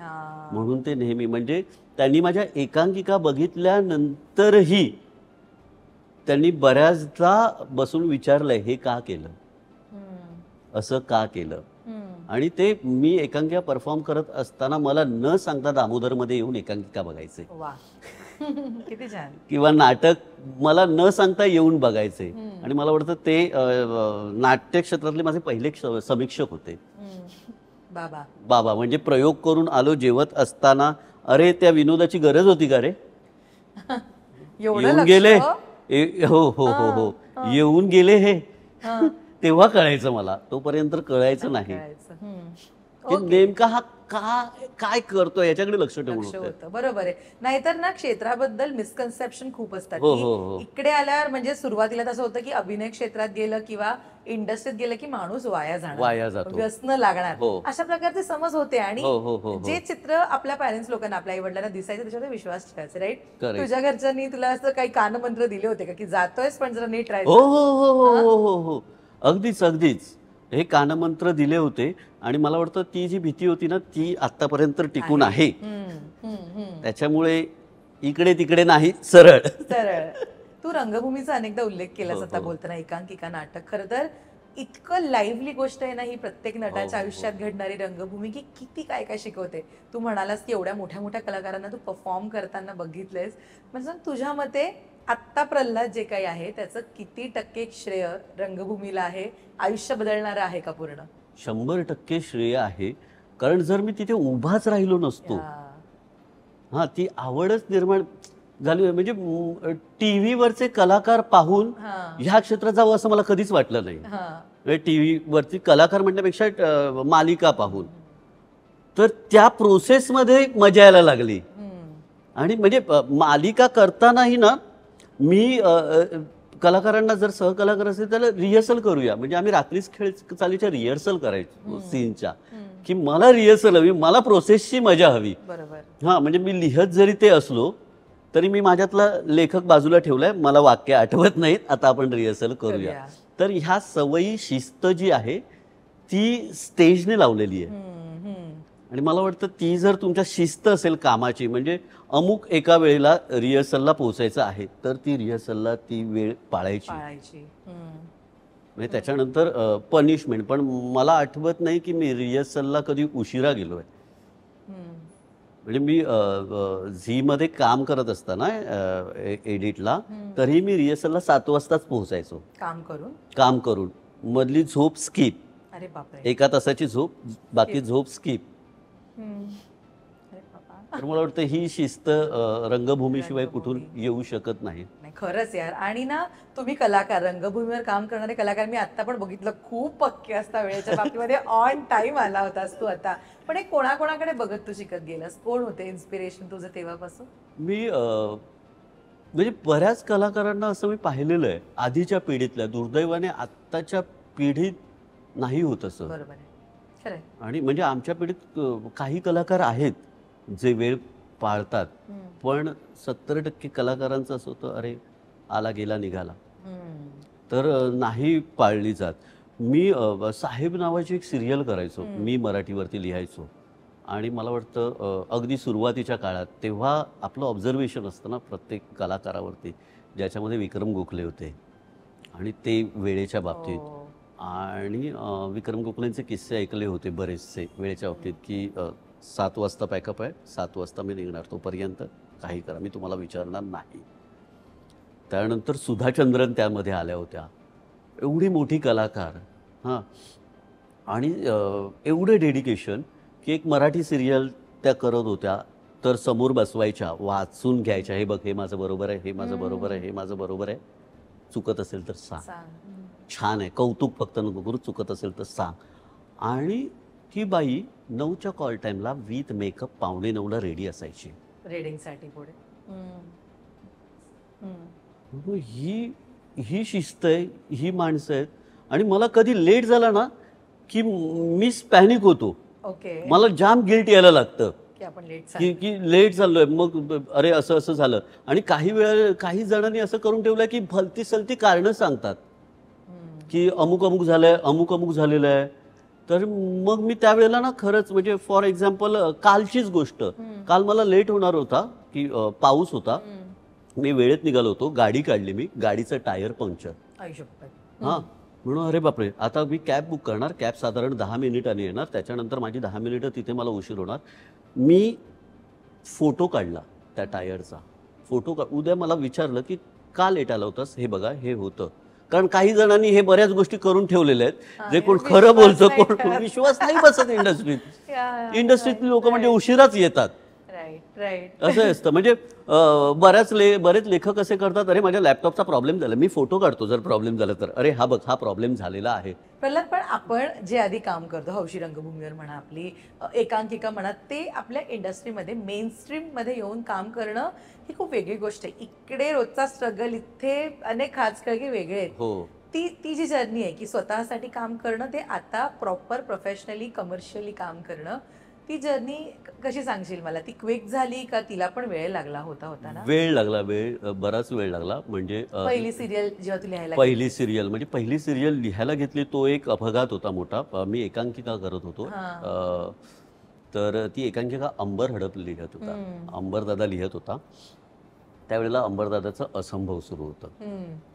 म्हणून ते नेहमी, म्हणजे त्यांनी माझ्या एकांकिका बघितल्यानंतरही त्यांनी बऱ्याचदा बसून विचारलंय हे का केलं, असं का केलं. आणि ते मी एकांकिका परफॉर्म करत असताना मला न सांगता दामोदरमध्ये येऊन एकांकिका बघायचे. किती छान. किंवा नाटक मला न सांगता येऊन बघायचे. आणि मला वाटतं ते नाट्य क्षेत्रातले माझे पहिले समीक्षक होते. बाबा म्हणजे प्रयोग करून आलो जेवत असताना, अरे त्या विनोदाची गरज होती का रे, येऊन गेले. हो हो हो हो, येऊन गेले हे तेव्हा कळायचं मला, तोपर्यंत कळायचं नाही की नेमका हा काय करतोय याच्याकडे लक्ष ठेवून होतं. बरोबर आहे. नाहीतर ना क्षेत्राबद्दल मिसकन्सेप्शन खूप असतात. इकडे आल्यावर म्हणजे सुरुवातीला तसं होतं की अभिनय क्षेत्रात गेलं किंवा इंडस्ट्रीत गेलं की माणूस वाया जातो, व्यसन लागणार, अशा प्रकारचे समज होते. आणि जे चित्र आपल्या पॅरेंट्स लोकांना, आपल्या आई वडिलांना दिसायचं त्याच्यावर विश्वास ठेवायचा. राईट. तुझ्या घरच्यांनी तुला असं काही कानमंत्र दिले होते का की जातोयस पण जरा नीट राहायचं? हो हो हो हो हो, अगदीच अगदीच हे कानमंत्र दिले होते. आणि मला वाटतं ती जी भीती होती ना ती आतापर्यंत टिकून आहे. त्याच्यामुळे इकडे तिकडे नाही, सरळ सरळ. तू रंगभूमीचा अनेकदा उल्लेख केलास आता बोलताना, एकांकिका नाटक. खरं तर इतकं लाईव्हली गोष्ट आहे ना ही, प्रत्येक नटाच्या आयुष्यात घडणारी रंगभूमी, की किती काय काय शिकवते. तू म्हणालास की एवढ्या मोठ्या मोठ्या कलाकारांना तू परफॉर्म करताना बघितलेस. म्हणजे तुझ्या मते आत्ता प्रल्हाद जे काही आहे त्याचं किती टक्के श्रेय रंगभूमीला आहे? आयुष्य बदलणारं आहे का पूर्ण? 100% श्रेय आहे. कारण जर मी तिथे उभाच राहिलो नसतो, ती आवडच निर्माण झाली. म्हणजे टीव्हीवरचे कलाकार पाहून ह्या क्षेत्रात जावं असं मला कधीच वाटलं नाही. टीव्हीवरती कलाकार म्हणण्यापेक्षा मालिका पाहून, तर त्या प्रोसेसमध्ये मजा यायला लागली. आणि म्हणजे मालिका करतानाही ना मी कलाकारांना, जर सहकलाकार असेल त्याला रिहर्सल करूया, म्हणजे आम्ही रात्रीच खेळ चालीच्या रिहर्सल करायचो सीनच्या, की मला रिहर्सल हवी, मला प्रोसेसची मजा हवी. म्हणजे मी लिहत जरी ते असलो तरी मी माझ्यातला लेखक बाजूला ठेवलाय, मला वाक्य आठवत नाहीत, आता आपण रिहर्सल करूया. तर ह्या सवयी, शिस्त जी आहे ती स्टेजने लावलेली आहे. आणि मला वाटतं ती जर तुमच्या शिस्त असेल कामाची, म्हणजे अमुक एका वेळेला रिहर्सलला पोहोचायचं आहे, तर ती रिहर्सलला ती वेळ पाळायची. म्हणजे त्याच्यानंतर पनिशमेंट. पण मला आठवत नाही की मी रिहर्सलला कधी उशिरा गेलोय. म्हणजे मी झीमध्ये काम करत असताना एडिटला, तरी मी रिहर्सलला 7 वाजताच पोहोचायचो काम करून. मधली झोप स्किप, अरे बापरे. 1 तासाची झोप, बाकी झोप स्किप. अरे बाबा. तर मला वाटतं ही शिस्त रंगभूमीशिवाय कुठून येऊ शकत नाही. नाही खरंच यार. आणि ना तुम्ही कलाकार, रंगभूमीवर काम करणारे कलाकार मी आता पण बघितलं खूप पक्के असता वेळेच्या बाबतीमध्ये. ऑन टाइम आला होतास तू आता. पण हे कोणाकोणाकडे बघत तू शिकत गेलास? कोण होते इन्स्पिरेशन तुझं तेव्हापासून? मी म्हणजे बऱ्याच कलाकारांना असं मी पाहिलेलं आहे आधीच्या पिढीतल्या. दुर्दैवाने आत्ताच्या पिढीत नाही होत असं. बरोबर आहे, खरं आहे. आणि म्हणजे आमच्या पिढीत काही कलाकार आहेत जे वेळ पाळतात, पण 70% कलाकारांचं असं होतं, अरे आला गेला निघाला. तर नाही पाळली जात. मी साहेब नावाची एक सिरियल करायचो, मी मराठीवरती लिहायचो. आणि मला वाटतं अगदी सुरुवातीच्या काळात तेव्हा आपलं ऑब्झर्वेशन असतं ना प्रत्येक कलाकारावरती, ज्याच्यामध्ये विक्रम गोखले होते आणि ते वेळेच्या बाबतीत. आणि विक्रम गोखलेंचे किस्से ऐकले होते बरेचसे वेळेच्या बाबतीत, की 7 वाजता पॅकअप आहे, 7 वाजता मी निघणार, तोपर्यंत काही करा, मी तुम्हाला विचारणार नाही. त्यानंतर सुधाचंद्रन त्यामध्ये आल्या होत्या, एवढी मोठी कलाकार. हां. आणि एवढे डेडिकेशन की एक मराठी सिरियल त्या करत होत्या, तर समोर बसवायच्या, वाचून घ्यायच्या, हे बघ हे माझं बरोबर आहे, हे माझं बरोबर आहे, हे माझं बरोबर आहे, चुकत असेल तर सांग, छान आहे, कौतुक फक्त नको करू, चुकत असेल तर सांग. आणि ती बाई 9च्या कॉल टाईमला विथ मेकअप 8:45ला रेडी असायची रेडिंगसाठी पुढे. ही ही शिस्त आहे, ही माणसं आहेत. आणि मला कधी लेट झाला ना की मी पॅनिक होतो. ओके. मला जाम गिल्ट यायला लागतं की आपण लेट की लेट झालोय. मग अरे असं असं झालं. आणि काही वेळा काही जणांनी असं करून ठेवलं की भलती सलती कारणं सांगतात की अमुक अमुक झालंय, अमुक अमुक झालेलं आहे. तर मग मी त्यावेळेला ना खरंच म्हणजे फॉर एक्झाम्पल कालचीच गोष्ट, काल मला लेट होणार होता की पाऊस होता, मी वेळेत निघालो होतो, गाडी काढली मी, गाडीचं टायर पंक्चर. हां. म्हणून अरे बापरे, आता मी कॅब बुक करणार, कॅब साधारण 10 मिनिटांनी येणार, त्याच्यानंतर माझी 10 मिनिटं तिथे मला उशीर होणार. मी फोटो काढला त्या टायरचा, उद्या मला विचारलं की का लेट आला होतास, हे बघा हे होतं. कारण काही जणांनी हे बऱ्याच गोष्टी करून ठेवलेल्या आहेत, जे कोण खरं बोलतं, कोण विश्वास नाही बसत इंडस्ट्रीत. इंडस्ट्रीतली लोक म्हणजे उशिराच येतात. असं असतं. म्हणजे बरेच लेखक असे करतात, अरे माझ्या लॅपटॉपचा प्रॉब्लेम झाला, मी फोटो काढतो जर प्रॉब्लेम झाला तर, अरे हा बघ हा प्रॉब्लेम झालेला आहे. प्रल्हाद, पण आपण जे आधी काम करतो हौशी रंगभूमीवर म्हणा, आपली एकांकिका म्हणा, ते आपल्या इंडस्ट्रीमध्ये मेनस्ट्रीम मध्ये येऊन काम करणं ही खूप वेगळी गोष्ट आहे. इकडे रोजचा स्ट्रगल, इथे अनेक खाचखळगे वेगळे आहेत. हो. ती जी जर्नी आहे की स्वतःसाठी काम करणं, ते आता प्रॉपर प्रोफेशनली कमर्शियली काम करणं, ती जर्नी कशी सांगशील मला? ती क्विक झाली का तिला पण वेळ लागला होता ना? वेळ लागला, बराच वेळ लागला. म्हणजे पहिली सिरियल जेव्हा तू लिहायला पहिली सिरियल लिहायला घेतली तो एक अपघात होता मोठा. मी एकांकिका करत होतो, तर ती एकांकिका अंबर हडप लिहत होता, अंबरदादा लिहत होता. त्यावेळेला अंबरदादाचं असंभव सुरू होतं,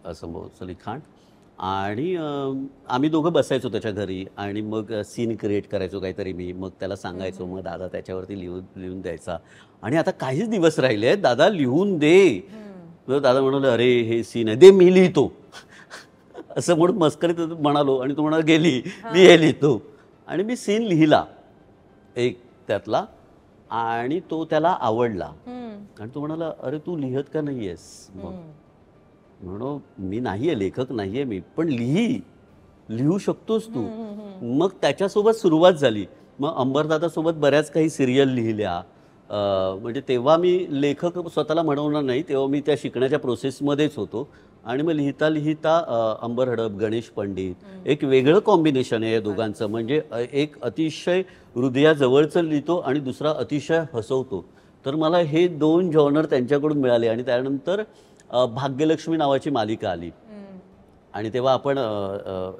असंभवचं लिखाण. आणि आम्ही दोघं बसायचो त्याच्या घरी आणि मग सीन क्रिएट करायचो काहीतरी मी, मग त्याला सांगायचो, मग दादा त्याच्यावरती लिहून द्यायचा. आणि आता काहीच दिवस राहिले आहेत, दादा लिहून दे. दादा म्हणाले, अरे हे सीन आहे, दे मी लिहितो असं म्हणून मस्करीत म्हणालो. आणि तो म्हणाला गेली लिहितो. आणि मी सीन लिहिला एक त्यातला, आणि तो त्याला आवडला. आणि तो म्हणाला, अरे तू लिहत का नाही आहेस? म्हणून मी नाहीये, लेखक नाहीये मी, पण लिहू शकतोस तू. मग त्याच्यासोबत सुरुवात झाली. मग अंबरदादासोबत बऱ्याच काही सिरियल लिहिल्या. म्हणजे तेव्हा मी लेखक स्वतःला म्हणवणार नाही, तेव्हा मी त्या शिकण्याच्या प्रोसेसमध्येच होतो. आणि मग लिहिता लिहिता अंबर हडप, गणेश पंडित, एक वेगळं कॉम्बिनेशन आहे या दोघांचं. म्हणजे एक अतिशय हृदयाजवळचं लिहितो आणि दुसरा अतिशय हसवतो. तर मला हे 2 जॉनर त्यांच्याकडून मिळाले. आणि त्यानंतर भाग्यलक्ष्मी नावाची मालिका आली. आणि तेव्हा आपण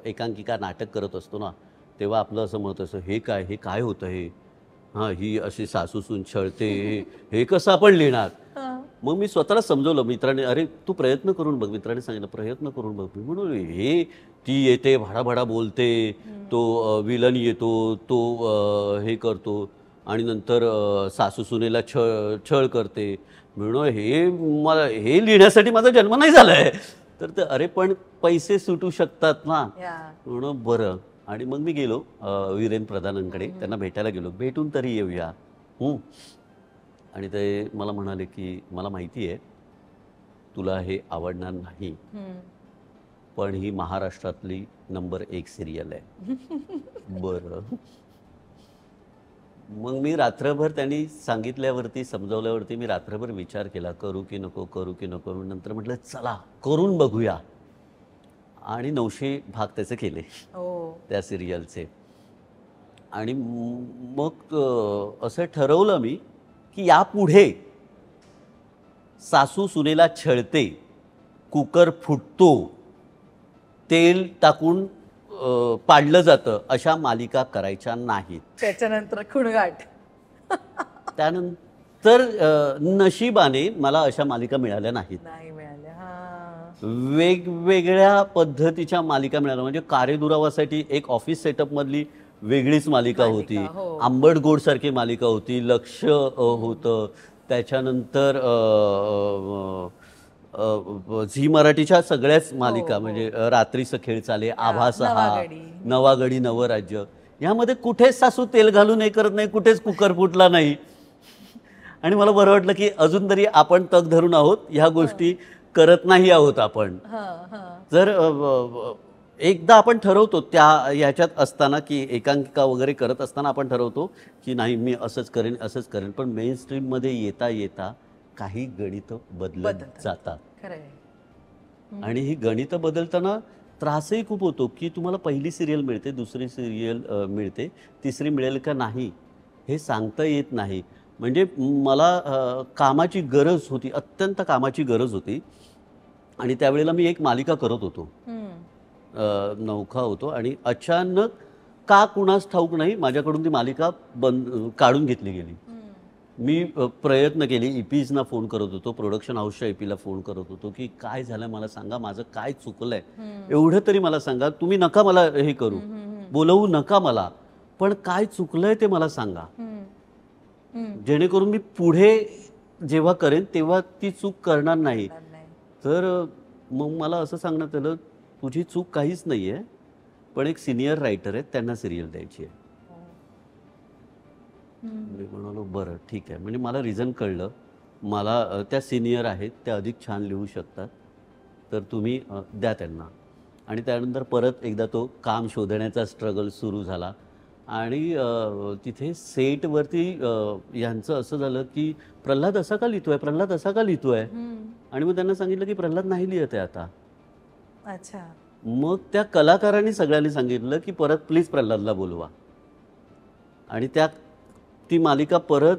एकांकिका नाटक करत असतो ना, तेव्हा आपलं असं मत असं, हे काय होतं हे, हां ही अशी सासूसून छळते, हे कसं आपण लिहिणार? मग मी स्वतःला समजवलं मित्राने, अरे तू प्रयत्न करून बघ. मित्राने सांगितलं प्रयत्न करून बघ. मी म्हणून हे ती येते भडाभडा बोलते, तो विलन येतो, तो हे करतो, आणि नंतर सासूसुनेला छळ करते. म्हणून हे लिहिण्यासाठी माझा जन्म नाही झालाय. तर ते अरे पण पैसे सुटू शकतात ना. या म्हणून बरं. आणि मग मी गेलो वीरेन प्रधानांकडे, त्यांना भेटायला गेलो, भेटून तरी येऊया. हं. आणि ते मला म्हणाले की मला माहिती आहे तुला हे आवडणार नाही, पण ही महाराष्ट्रातली नंबर 1 सिरियल आहे. बरं. मग मी रात्रभर त्यांनी सांगितल्यावरती, समजावल्यावरती मी रात्रभर विचार केला, करू की नको, करू की नको. नंतर म्हटलं चला करून बघूया. आणि 900 भाग त्याचे केले हो त्या सिरियलचे. आणि मग असं ठरवलं मी की यापुढे सासू सुनेला छळते, कुकर फुटतो, तेल टाकून पाडलं जातं, अशा मालिका करायच्या नाहीत. त्याच्यानंतर खुणगाठ. त्यानंतर नशिबाने मला अशा मालिका मिळाल्या नाहीत. नाही मिळाले. हा वेगवेगळ्या पद्धतीच्या मालिका मिळाल्या. म्हणजे कारेदुरावासाठी एक ऑफिस सेटअपमधली वेगळीच मालिका होती, हो. आंबट गोड सारखी मालिका होती, लक्ष होतं. त्याच्यानंतर झी मराठीच्या सगळ्याच मालिका, म्हणजे रात्रीचं खेळ चाले, आभास हा, नवागडी. नवागडी, नवराज्य, ह्यामध्ये कुठेच सासू तेल घालून हे करत नाही, कुठेच कुकर फुटला नाही. आणि मला बरं वाटलं की अजून तरी आपण तग धरून आहोत, ह्या गोष्टी करत नाही आहोत आपण. जर एकदा आपण ठरवतो त्या ह्याच्यात असताना की एकांकिका वगैरे करत असताना आपण ठरवतो की नाही मी असंच करेन असंच करेन, पण मेन स्ट्रीममध्ये येता येता काही गणितं बदलत जातात. आणि ही गणितं बदलताना त्रासही खूप होतो की तुम्हाला पहिली सिरियल मिळते, दुसरी सिरियल मिळते, तिसरी मिळेल का नाही हे सांगता येत नाही. म्हणजे मला कामाची गरज होती, अत्यंत कामाची गरज होती. आणि त्यावेळेला मी एक मालिका करत होतो, नौखा होतो, आणि अचानक का कुणास ठाऊक नाही माझ्याकडून ती मालिका काढून घेतली गेली. मी प्रयत्न केले, ईपीजना फोन करत होतो, प्रोडक्शन हाऊसच्या ईपीला फोन करत होतो की काय झालं मला सांगा, माझं काय चुकलंय, एवढं तरी मला सांगा, तुम्ही नका मला हे करू, बोलवू नका मला, पण काय चुकलंय ते मला सांगा, जेणेकरून मी पुढे जेव्हा करेन तेव्हा ती चूक करणार नाही. तर मग मला असं सांगण्यात आलं तुझी चूक काहीच नाही आहे, पण एक सिनियर रायटर आहेत त्यांना सिरियल द्यायची आहे. मी म्हणालो बरं ठीक आहे. म्हणजे मला रिझन कळलं, मला त्या सिनियर आहेत, त्या अधिक छान लिहू शकतात, तर तुम्ही द्या त्यांना. आणि त्यानंतर परत एकदा तो काम शोधण्याचा स्ट्रगल सुरू झाला. आणि तिथे सेटवरती यांचं असं झालं की प्रल्हाद असा का लिहितोय, प्रल्हाद असा का लिहितोय. आणि मग त्यांना सांगितलं की प्रल्हाद नाही लिहत आहे आता. अच्छा. मग त्या कलाकारांनी सगळ्यांनी सांगितलं की परत प्लीज प्रल्हादला बोलवा. आणि ती मालिका परत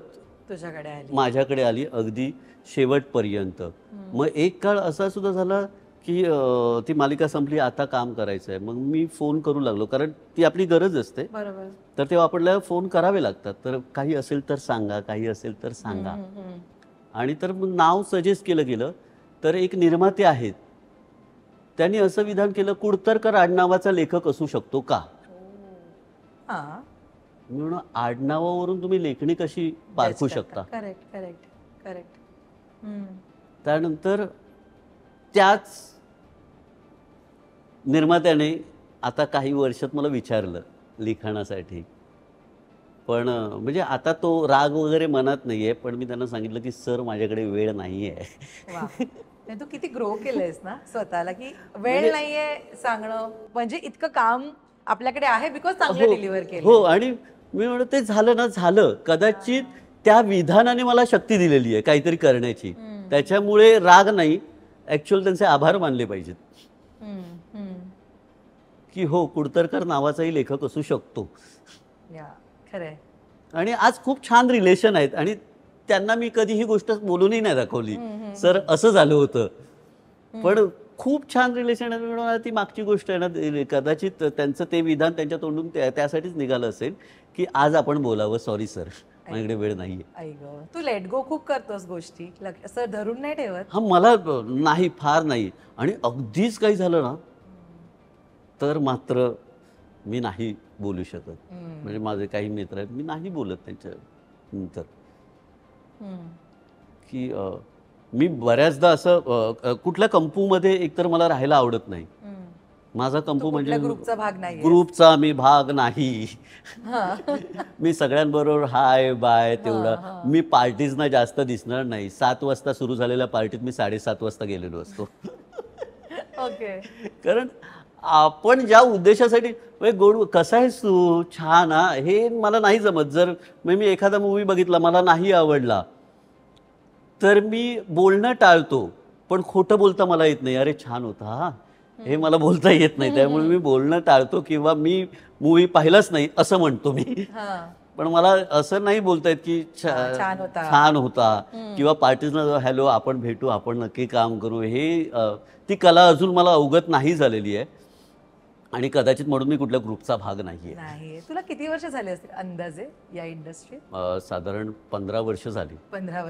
तुझ्याकडे आली, माझ्याकडे आली अगदी शेवटपर्यंत. मग एक काळ असा सुद्धा झाला की ती मालिका संपली, आता काम करायचं आहे. मग मी फोन करू लागलो, कारण ती आपली गरज असते. बरोबर. तर तेव्हा आपल्याला फोन करावे लागतात. तर काही असेल तर सांगा, काही असेल तर सांगा. आणि तर मग नाव सजेस्ट केलं गेलं. तर एक निर्माते आहेत, त्यांनी असं विधान केलं, कुडतरकर आडनावाचा लेखक असू शकतो का. म्हणून आडनावावरून तुम्ही लेखणी कशी पारखू शकता. Correct correct correct. त्यानंतर त्याच निर्मात्याने आता काही वर्षात मला विचारलं लिखाणासाठी, पण म्हणजे आता तो राग वगैरे मनात नाहीये, पण मी त्यांना सांगितलं की सर माझ्याकडे वेळ नाहीये. तू किती ग्रो केलंयस ना स्वतःला, की वेळ नाहीये सांगणं, म्हणजे इतकं काम आपल्याकडे आहे बिकॉज चांगलं डिलिव्हर केलं. हो. आणि मी म्हणतो ते झालं ना झालं, कदाचित त्या विधानाने मला शक्ती दिलेली आहे काहीतरी करण्याची, त्याच्यामुळे राग नाही, ऍक्च्युअल त्यांचे आभार मानले पाहिजेत की हो कुडतरकर नावाचाही लेखक असू शकतो. खरंय. आणि आज खूप छान रिलेशन आहेत, आणि त्यांना मी कधी ही गोष्ट बोलूनही नाही दाखवली सर असं झालं होतं, पण खूप छान रिलेशन आहे. ती मागची गोष्ट आहे ना, कदाचित त्यांचं ते विधान त्यांच्या तोंडून त्यासाठीच निघालं असेल की आज आपण बोलावं, सॉरी सर माझ्याकडे वेळ नाहीये. आई गं, तू लेट गो खूप करतोस गोष्टी, असं धरून नाही ठेवत. हा मला नाही, फार नाही. आणि अगदीच काही झालं ना तर मात्र मी नाही बोलू शकत. म्हणजे माझे काही मित्र आहेत, मी नाही बोलत त्यांच्या नंतर की मी बऱ्याचदा असं कुठल्या कंपूमध्ये एकतर मला राहायला आवडत नाही. माझा कंपू म्हणजे ग्रुपचा भाग नाही. ग्रुपचा मी भाग नाही. मी सगळ्यांबरोबर हाय बाय तेवढं. मी पार्टीजना जास्त दिसणार नाही. 7 वाजता सुरू झालेल्या पार्टीत मी 7:30 वाजता गेलेलो असतो. ओके. कारण आपण ज्या उद्देशासाठी गोड कसा आहेस तू छान हा हे मला नाही जमत. जर मी एखादा मूवी बघितला मला नाही आवडला तर मी बोलणं टाळतो. पण खोटं बोलता मला येत नाही. अरे छान होता हा हे मला बोलता येत नाही. त्यामुळे मी बोलणं टाळतो किंवा मी मूवी पाहिलाच नाही असं म्हणतो मी. पण मला असं नाही बोलता येत की छान होता किंवा पार्टीजला हॅलो आपण भेटू आपण नक्की काम करू. हे ती कला अजून मला अवगत नाही झालेली आहे आणि कदाचित म्हणून मी कुठल्या ग्रुपचा भाग नाहीये. तुला किती वर्ष झाले असतील अंदाजे या इंडस्ट्रीत? साधारण 15 वर्ष झाली. 15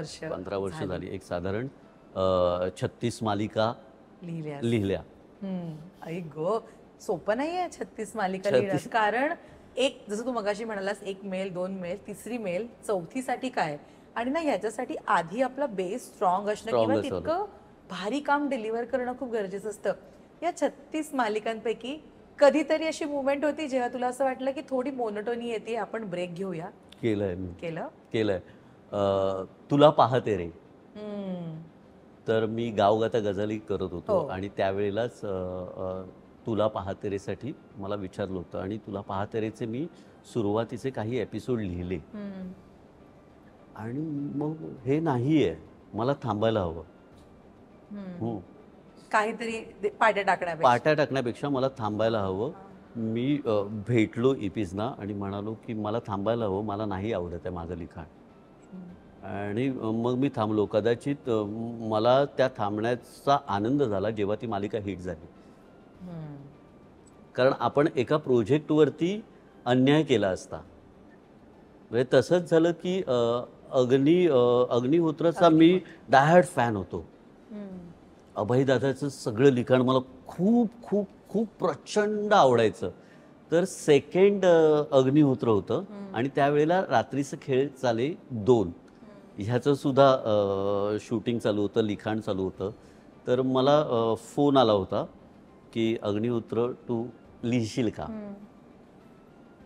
वर्ष झाली. एक साधारण 36 मालिका लिहिल्या. आई गो, सोपं नाहीये 36 मालिका लिहिणं. कारण एक जसं तू मगाशी म्हणालास 1 मेल 2 मेल 3री मेल 4थीसाठी काय आणि ना ह्याच्यासाठी आधी आपला बेस स्ट्रॉंग असणं किंवा तितकं भारी काम डिलिव्हर करणं खूप गरजेचं असतं. या 36 मालिकांपैकी कधीतरी अशी मुवमेंट होती जेव्हा तुला असं वाटलं की थोडी मोनोटोनी येते आपण ब्रेक घेऊया? केलंय. तुला पाहते रे तर मी गावगाता गझली करत होतो आणि त्यावेळेलाच तुला पाहते रे साठी मला विचारलं होतं आणि तुला पाहते रेचे मी सुरुवातीचे काही एपिसोड लिहिले आणि मग हे नाहीये मला थांबायला हवं. काहीतरी पाट्या टाकण्यापेक्षा मला थांबायला हवं. मी भेटलो इपीजना आणि म्हणालो की मला थांबायला हवं मला नाही आवडत आहे माझं लिखाण. आणि मग मी थांबलो. कदाचित मला त्या थांबण्याचा आनंद झाला जेव्हा ती मालिका हिट झाली. कारण आपण एका प्रोजेक्टवरती अन्याय केला असता. म्हणजे तसंच झालं की अग्निहोत्राचा मी डायहार्ड फॅन होतो. अभयदादाचं सगळं लिखाण मला खूप खूप खूप प्रचंड आवडायचं. तर सेकंड अग्निहोत्र होतं आणि त्यावेळेला रात्रीचं खेळ चाले 2 ह्याचं सुद्धा शूटिंग चालू होतं लिखाण चालू होतं. तर मला फोन आला होता की अग्निहोत्र तू लिहिशील का.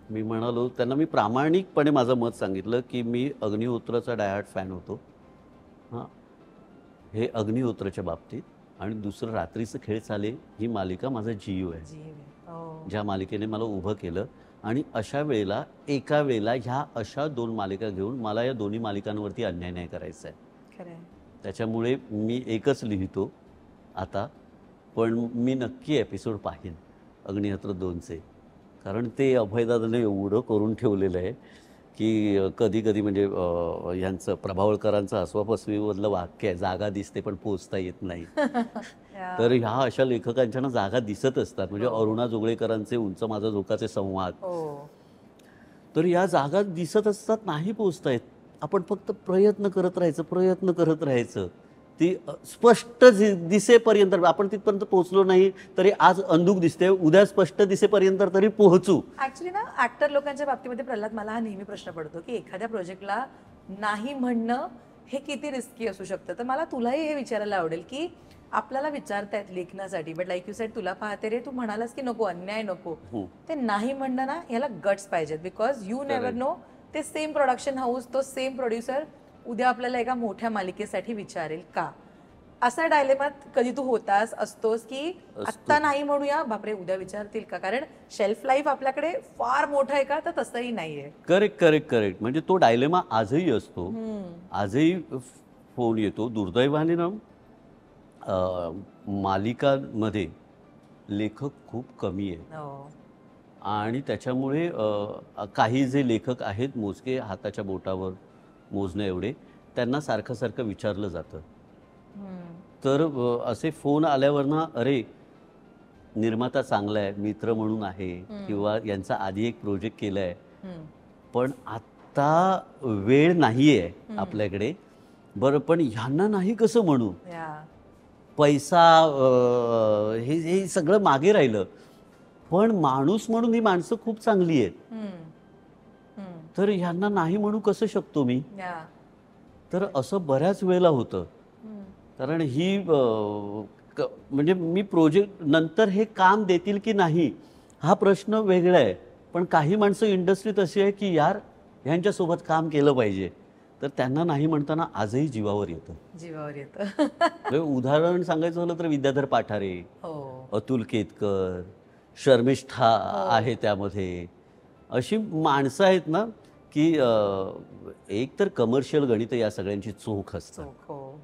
मी म्हणालो त्यांना मी प्रामाणिकपणे माझं मत सांगितलं की मी अग्निहोत्राचा डायहार्ड फॅन होतो. हां हे अग्निहोत्राच्या बाबतीत. आणि दुसरं रात्रीचं खेळ चाले ही मालिका माझा जीव आहे ज्या मालिकेने मला उभं केलं. आणि अशा वेळेला एका वेळेला ह्या अशा 2 मालिका घेऊन मला या दोन्ही मालिकांवरती अन्याय नाही करायचा आहे. त्याच्यामुळे मी एकच लिहितो आता. पण मी नक्की एपिसोड पाहीन अग्निहोत्र 2चे. कारण ते अभयदादाने एवढं करून ठेवलेलं आहे की कधी कधी म्हणजे यांचं प्रभावळकरांचं हसवाफसवीमधलं वाक्य आहे जागा दिसते पण पोचता येत नाही. तर ह्या अशा लेखकांच्या ना जागा दिसत असतात. म्हणजे अरुणा जोगळेकरांचे उंच माझा झोकाचे संवाद. तर या जागा दिसत असतात नाही पोचता येत. आपण फक्त प्रयत्न करत राहायचं ती स्पष्ट दिसेपर्यंत. आपण तिथपर्यंत पोहोचलो नाही तरी आज अंधुक दिसते उद्या स्पष्ट दिसेपर्यंत तरी पोहोचू. ऍक्च्युली ना ऍक्टर लोकांच्या बाबतीमध्ये प्रल्हाद मला हा नेहमी प्रश्न पडतो की एखाद्या प्रोजेक्टला नाही म्हणणं हे किती रिस्की असू शकतं. तर मला तुलाही हे विचारायला आवडेल की आपल्याला विचारतायत लेखनासाठी बट लाईक यू सेड तुला पाहते रे तू म्हणालास की नको अन्याय नको. ते नाही म्हणणं ना याला गट्स पाहिजेत. बिकॉज यू नेव्हर नो ते सेम प्रोडक्शन हाऊस तो सेम प्रोड्युसर उद्या आपल्याला एका मोठ्या मालिकेसाठी विचारेल का. असा डायलेमात कधी तू असतोस की आत्ता नाही म्हणूया बापरे उद्या विचारतील का. कारण शेल्फ लाईफ आपल्याकडे फार मोठं आहे का तर तसंही नाहीये. करेक्ट. म्हणजे तो डायलेमा आजही असतो. आजही फोन येतो. दुर्दैवाने ना मालिकांमध्ये लेखक खूप कमी आहेत आणि त्याच्यामुळे काही जे लेखक आहेत मोजके हाताच्या बोटावर मोजणे एवढे त्यांना सारखं विचारलं जातं. तर असे फोन आल्यावर ना अरे निर्माता चांगला आहे मित्र म्हणून आहे किंवा यांचा आधी एक प्रोजेक्ट केलाय पण आता वेळ नाहीये आपल्याकडे. बरं पण ह्यांना नाही कसं म्हणू. पैसा हे सगळं मागे राहिलं पण माणूस म्हणून ही माणसं खूप चांगली आहेत. तर ह्यांना नाही म्हणू कसं शकतो मी. तर असं बऱ्याच वेळेला होतं कारण ही म्हणजे मी प्रोजेक्ट नंतर हे काम देतील की नाही हा प्रश्न वेगळा आहे. पण काही माणसं इंडस्ट्रीत अशी आहे की यार ह्यांच्यासोबत काम केलं पाहिजे, तर त्यांना नाही म्हणताना आजही जीवावर येतं. जीवावर येतं. म्हणजे उदाहरण सांगायचं झालं तर विद्याधर पाठारे, हो. अतुल केतकर, शर्मिष्ठा आहे त्यामध्ये. अशी माणसं आहेत ना की एक तर कमर्शियल गणित या सगळ्यांची चोख असतात. चोख. हो.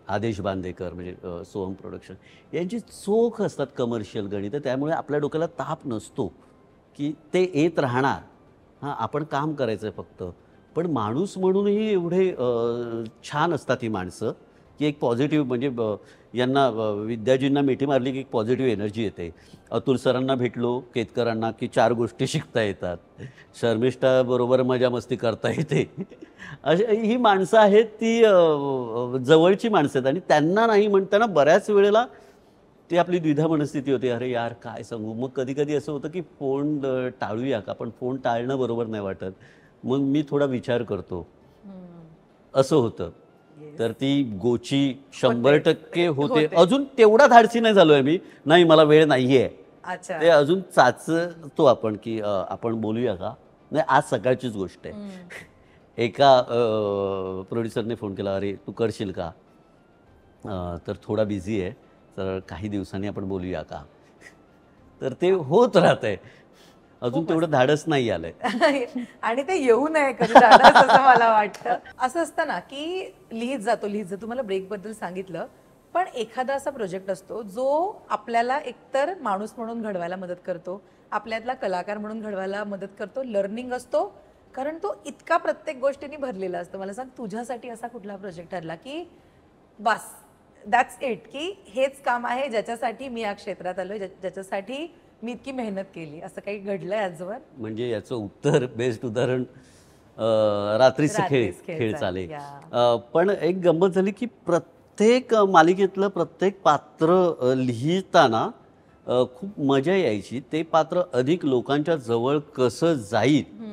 आदेश बांदेकर म्हणजे सोहम प्रोडक्शन यांची चोख असतात कमर्शियल गणित. त्यामुळे आपल्या डोक्याला ताप नसतो की ते येत राहणार. हां, आपण काम करायचं आहे फक्त. पण माणूस म्हणूनही एवढे छान असतात ही माणसं की एक पॉझिटिव्ह म्हणजे यांना विद्याजींना मिठी मारली की एक पॉझिटिव्ह एनर्जी येते. अतुल सरांना भेटलो केतकरांना की 4 गोष्टी शिकता येतात. शर्मिष्ठाबरोबर मजा मस्ती करता येते. अशी ही माणसं आहेत ती जवळची माणसं आहेत आणि त्यांना नाही म्हणताना बऱ्याच वेळेला ती आपली द्विधा मनस्थिती होती. अरे यार काय सांगू. मग कधी कधी असं होतं की फोन टाळूया का. पण फोन टाळणं बरोबर नाही वाटत. मग मी थोडा विचार करतो असं होतं. तर ती गोची 100% होते. अजून तेवढा धाडसी नाही झालोय मी. नाही मला वेळ नाहीये. अच्छा. ते अजून चाचतो आपण की आपण बोलूया का. नाही आज सकाळचीच गोष्ट आहे. एका प्रोड्युसरने फोन केला, अरे तू करशील का. तर थोडा बिझी आहे तर काही दिवसांनी आपण बोलूया का. तर ते होत राहतंय. अजून तेवढं धाडस नाही आलंय. आणि ते येऊ नये कधी धाडस असं मला वाटतं. असं असतं ना की लिहित जातो. तुम्हाला ब्रेक बद्दल सांगितलं. पण एखादा असा प्रोजेक्ट असतो जो आपल्याला एकतर माणूस म्हणून घडवायला मदत करतो, आपल्यातला कलाकार म्हणून घडवायला मदत करतो, लर्निंग असतो. कारण तो इतका प्रत्येक गोष्टींनी भरलेला असतो. मला सांग तुझ्यासाठी असा कुठला प्रोजेक्ट ठरला की बस दॅट्स इट, की हेच काम आहे ज्याच्यासाठी मी या क्षेत्रात आलोय, ज्याच्यासाठी मी इतकी मेहनत केली. असं काही घडलंय आजवर. म्हणजे याचं उत्तर बेस्ट उदाहरण रात्रीचे खेळ चाले. पण एक गंमत झाली की प्रत्येक मालिकेतलं प्रत्येक पात्र लिहिताना खूप मजा यायची. ते पात्र अधिक लोकांच्या जवळ कसं जाईल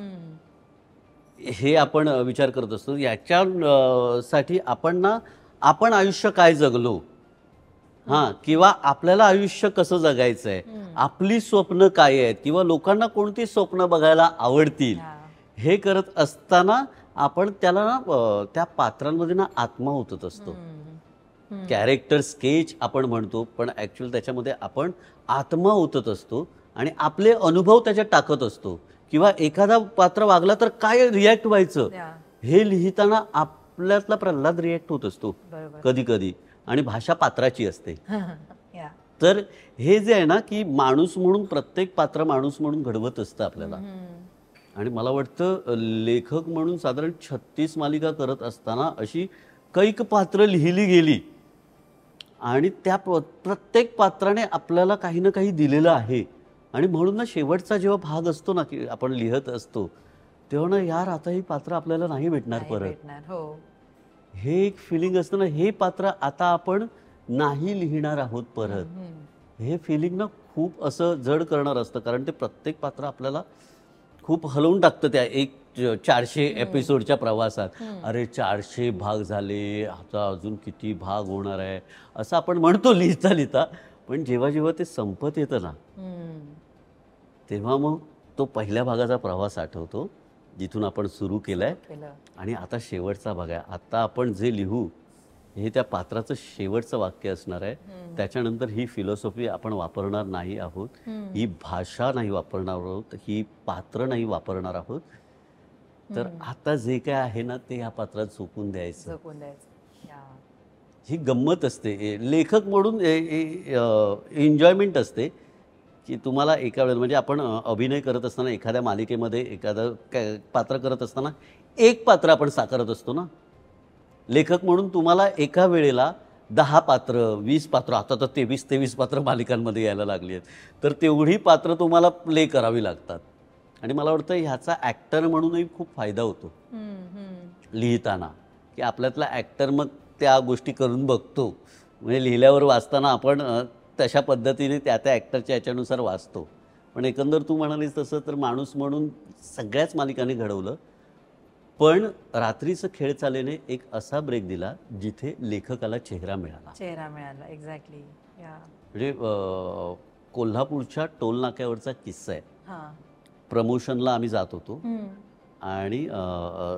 हे आपण विचार करत असतो. याच्या साठी आपण आयुष्य काय जगलो, हां, किंवा आपल्याला आयुष्य कसं जगायचं आहे, आपली स्वप्न काय आहेत किंवा लोकांना कोणती स्वप्न बघायला आवडतील, हे करत असताना आपण त्याला ना त्या पात्रांमध्ये ना आत्मा ओतत असतो. कॅरेक्टर स्केच आपण म्हणतो पण ॲक्च्युअल त्याच्यामध्ये आपण आत्मा ओतत असतो आणि आपले अनुभव त्याच्यात टाकत असतो. किंवा एखादा पात्र वागला तर काय रिॲक्ट व्हायचं हे लिहिताना आपल्यातला प्रल्हाद रिॲक्ट होत असतो कधी कधी. आणि भाषा पात्राची असते. तर हे जे आहे ना की माणूस म्हणून प्रत्येक पात्र माणूस म्हणून घडवत असतं आपल्याला. आणि मला वाटतं लेखक म्हणून साधारण 36 मालिका करत असताना अशी कैक पात्र लिहिली गेली आणि त्या प्रत्येक पात्राने आपल्याला काही ना काही दिलेलं आहे. आणि म्हणून ना शेवटचा जेव्हा भाग असतो ना की आपण लिहत असतो तेव्हा ना यार आता ही पात्र आपल्याला नाही भेटणार परत. हे एक फिलिंग असतं ना, हे पात्र आता आपण नाही लिहिणार आहोत परत. हे फिलिंग ना खूप असं जड करणार असतं. कारण ते प्रत्येक पात्र आपल्याला खूप हलवून टाकतं त्या एक 400 एपिसोडच्या प्रवासात. अरे 400 भाग झाले, आता अजून किती भाग होणार आहे असं आपण म्हणतो लिहिता लिहिता. पण जेव्हा जेव्हा ते संपत येतं ना तेव्हा मग तो पहिल्या भागाचा प्रवास आठवतो जिथून आपण सुरू केलाय आणि आता शेवटचा भाग आहे. आता आपण जे लिहू हे त्या पात्राचं शेवटचं वाक्य असणार आहे. त्याच्यानंतर ही फिलॉसॉफी आपण वापरणार नाही आहोत, ही भाषा नाही वापरणार आहोत, ही पात्र नाही वापरणार आहोत. तर आता जे काय आहे ना ते ह्या पात्रात झोकून द्यायचं. ही गंमत असते. लेखक म्हणून एन्जॉयमेंट असते की तुम्हाला एका वेळेला म्हणजे आपण अभिनय करत असताना एखाद्या मालिकेमध्ये एखादं पात्र करत असताना एक पात्र आपण साकारत असतो ना. लेखक म्हणून तुम्हाला एका वेळेला 10 पात्र 20 पात्र आता तर 23 पात्र मालिकांमध्ये यायला लागली आहेत. तर तेवढी पात्र तुम्हाला प्ले करावी लागतात. आणि मला वाटतं ह्याचा ॲक्टर म्हणूनही खूप फायदा होतो लिहिताना की आपल्यातला ॲक्टर मग त्या गोष्टी करून बघतो. म्हणजे लिहिल्यावर वाचताना आपण तशा पद्धतीने त्या ॲक्टरच्या याच्यानुसार वाचतो. पण एकंदर तू म्हणालीस तसं तर माणूस म्हणून सगळ्याच मालिकांनी घडवलं. पण रात्रीचं खेळ चालेने एक असा ब्रेक दिला जिथे लेखकाला चेहरा मिळाला. एक्झॅक्टली. म्हणजे कोल्हापूरच्या टोल नाक्यावरचा किस्सा आहे. प्रमोशनला आम्ही जात होतो आणि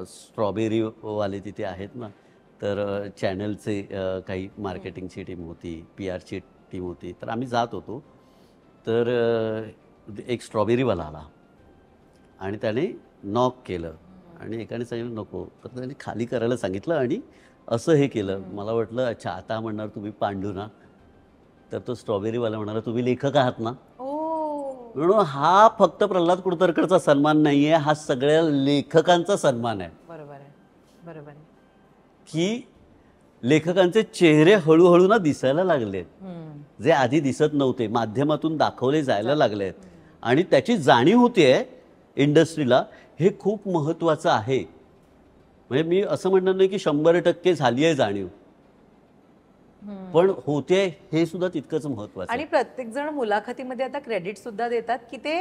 स्ट्रॉबेरी वाले तिथे आहेत ना, तर चॅनलचे काही मार्केटिंगची टीम होती, PR ची टीम होती, तर आम्ही जात होतो. तर एक स्ट्रॉबेरीवाला आला आणि त्याने नॉक केलं आणि एकाने सांगितलं नको, तर त्याने खाली करायला सांगितलं आणि असं हे केलं. मला वाटलं अच्छा आता म्हणणार तुम्ही पांडू ना, तर तो स्ट्रॉबेरीवाला म्हणाला तुम्ही लेखक आहात ना. म्हणून हा फक्त प्रल्हाद कुडतरकरचा सन्मान नाहीये, हा सगळ्या लेखकांचा सन्मान आहे. बरोबर आहे की लेखकांचे चेहरे हळूहळू ना दिसायला लागलेत, जे आधी दिसत नव्हते, माध्यमातून दाखवले जायला लागलेत आणि त्याची जाणीव होतीये इंडस्ट्रीला. हे खूप महत्वाचं आहे. म्हणजे मी असं म्हणणार नाही की 100% झाली आहे जाणीव, पण होते हे सुद्धा तितकंच महत्वाचं. आणि प्रत्येक जण मुलाखतीमध्ये आता क्रेडिट सुद्धा देतात की ते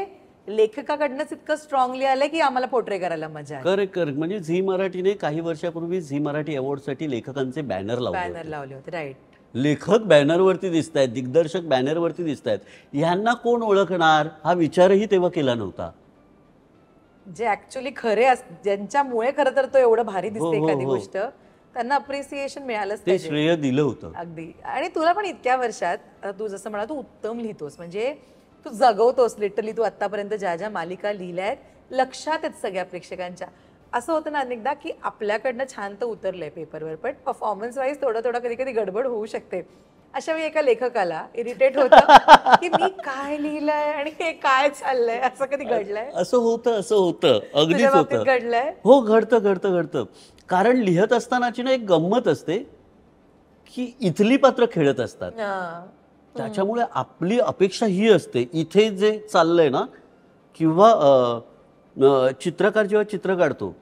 लेखकाकडनंच इतकं स्ट्रॉंगली आलंय की आम्हाला पोर्ट्रे करायला मजा आहे. करेक्ट. म्हणजे झी मराठीने काही वर्षापूर्वी झी मराठी अवॉर्डसाठी लेखकांचे बॅनर लावले होते. राईट. लेखक बॅनरवरती दिसत आहेत, दिग्दर्शक बॅनरवरती दिसत आहेत, ह्यांना कोण ओळखणार हा विचारही तेव्हा केला नव्हता. जे ऍक्च्युअली खरे ज्यांच्यामुळे खरं तर तो एवढं भारी दिसते एखादी गोष्ट, त्यांना अप्रिसिएशन मिळालंच ते श्रेय दिलं होतं. अगदी. आणि तुला पण इतक्या वर्षात तू जसं म्हणा तू उत्तम लिहितोस, म्हणजे तू जगवतोस लिटरली. तू आतापर्यंत ज्या ज्या मालिका लिहिल्या आहेत लक्षात आहेत सगळ्या प्रेक्षकांच्या. असं होतं ना अनेकदा की आपल्याकडनं छान तर उतरलंय पेपरवर, पण परफॉर्मन्स वाईज थोडं कधी कधी गडबड होऊ शकते. अशा वेळी एका लेखकाला इरिटेट होतं की मी काय लिहिलंय आणि हे काय चाललंय. असं कधी घडलंय? असं होतं अगदीच होतं. घडलंय? हो, घडतं. कारण लिहत असतानाची ना एक गंमत असते की इथली पात्र खेळत असतात. त्याच्यामुळे आपली अपेक्षा ही असते इथे जे चाललंय ना, किंवा चित्रकार जेव्हा चित्र काढतो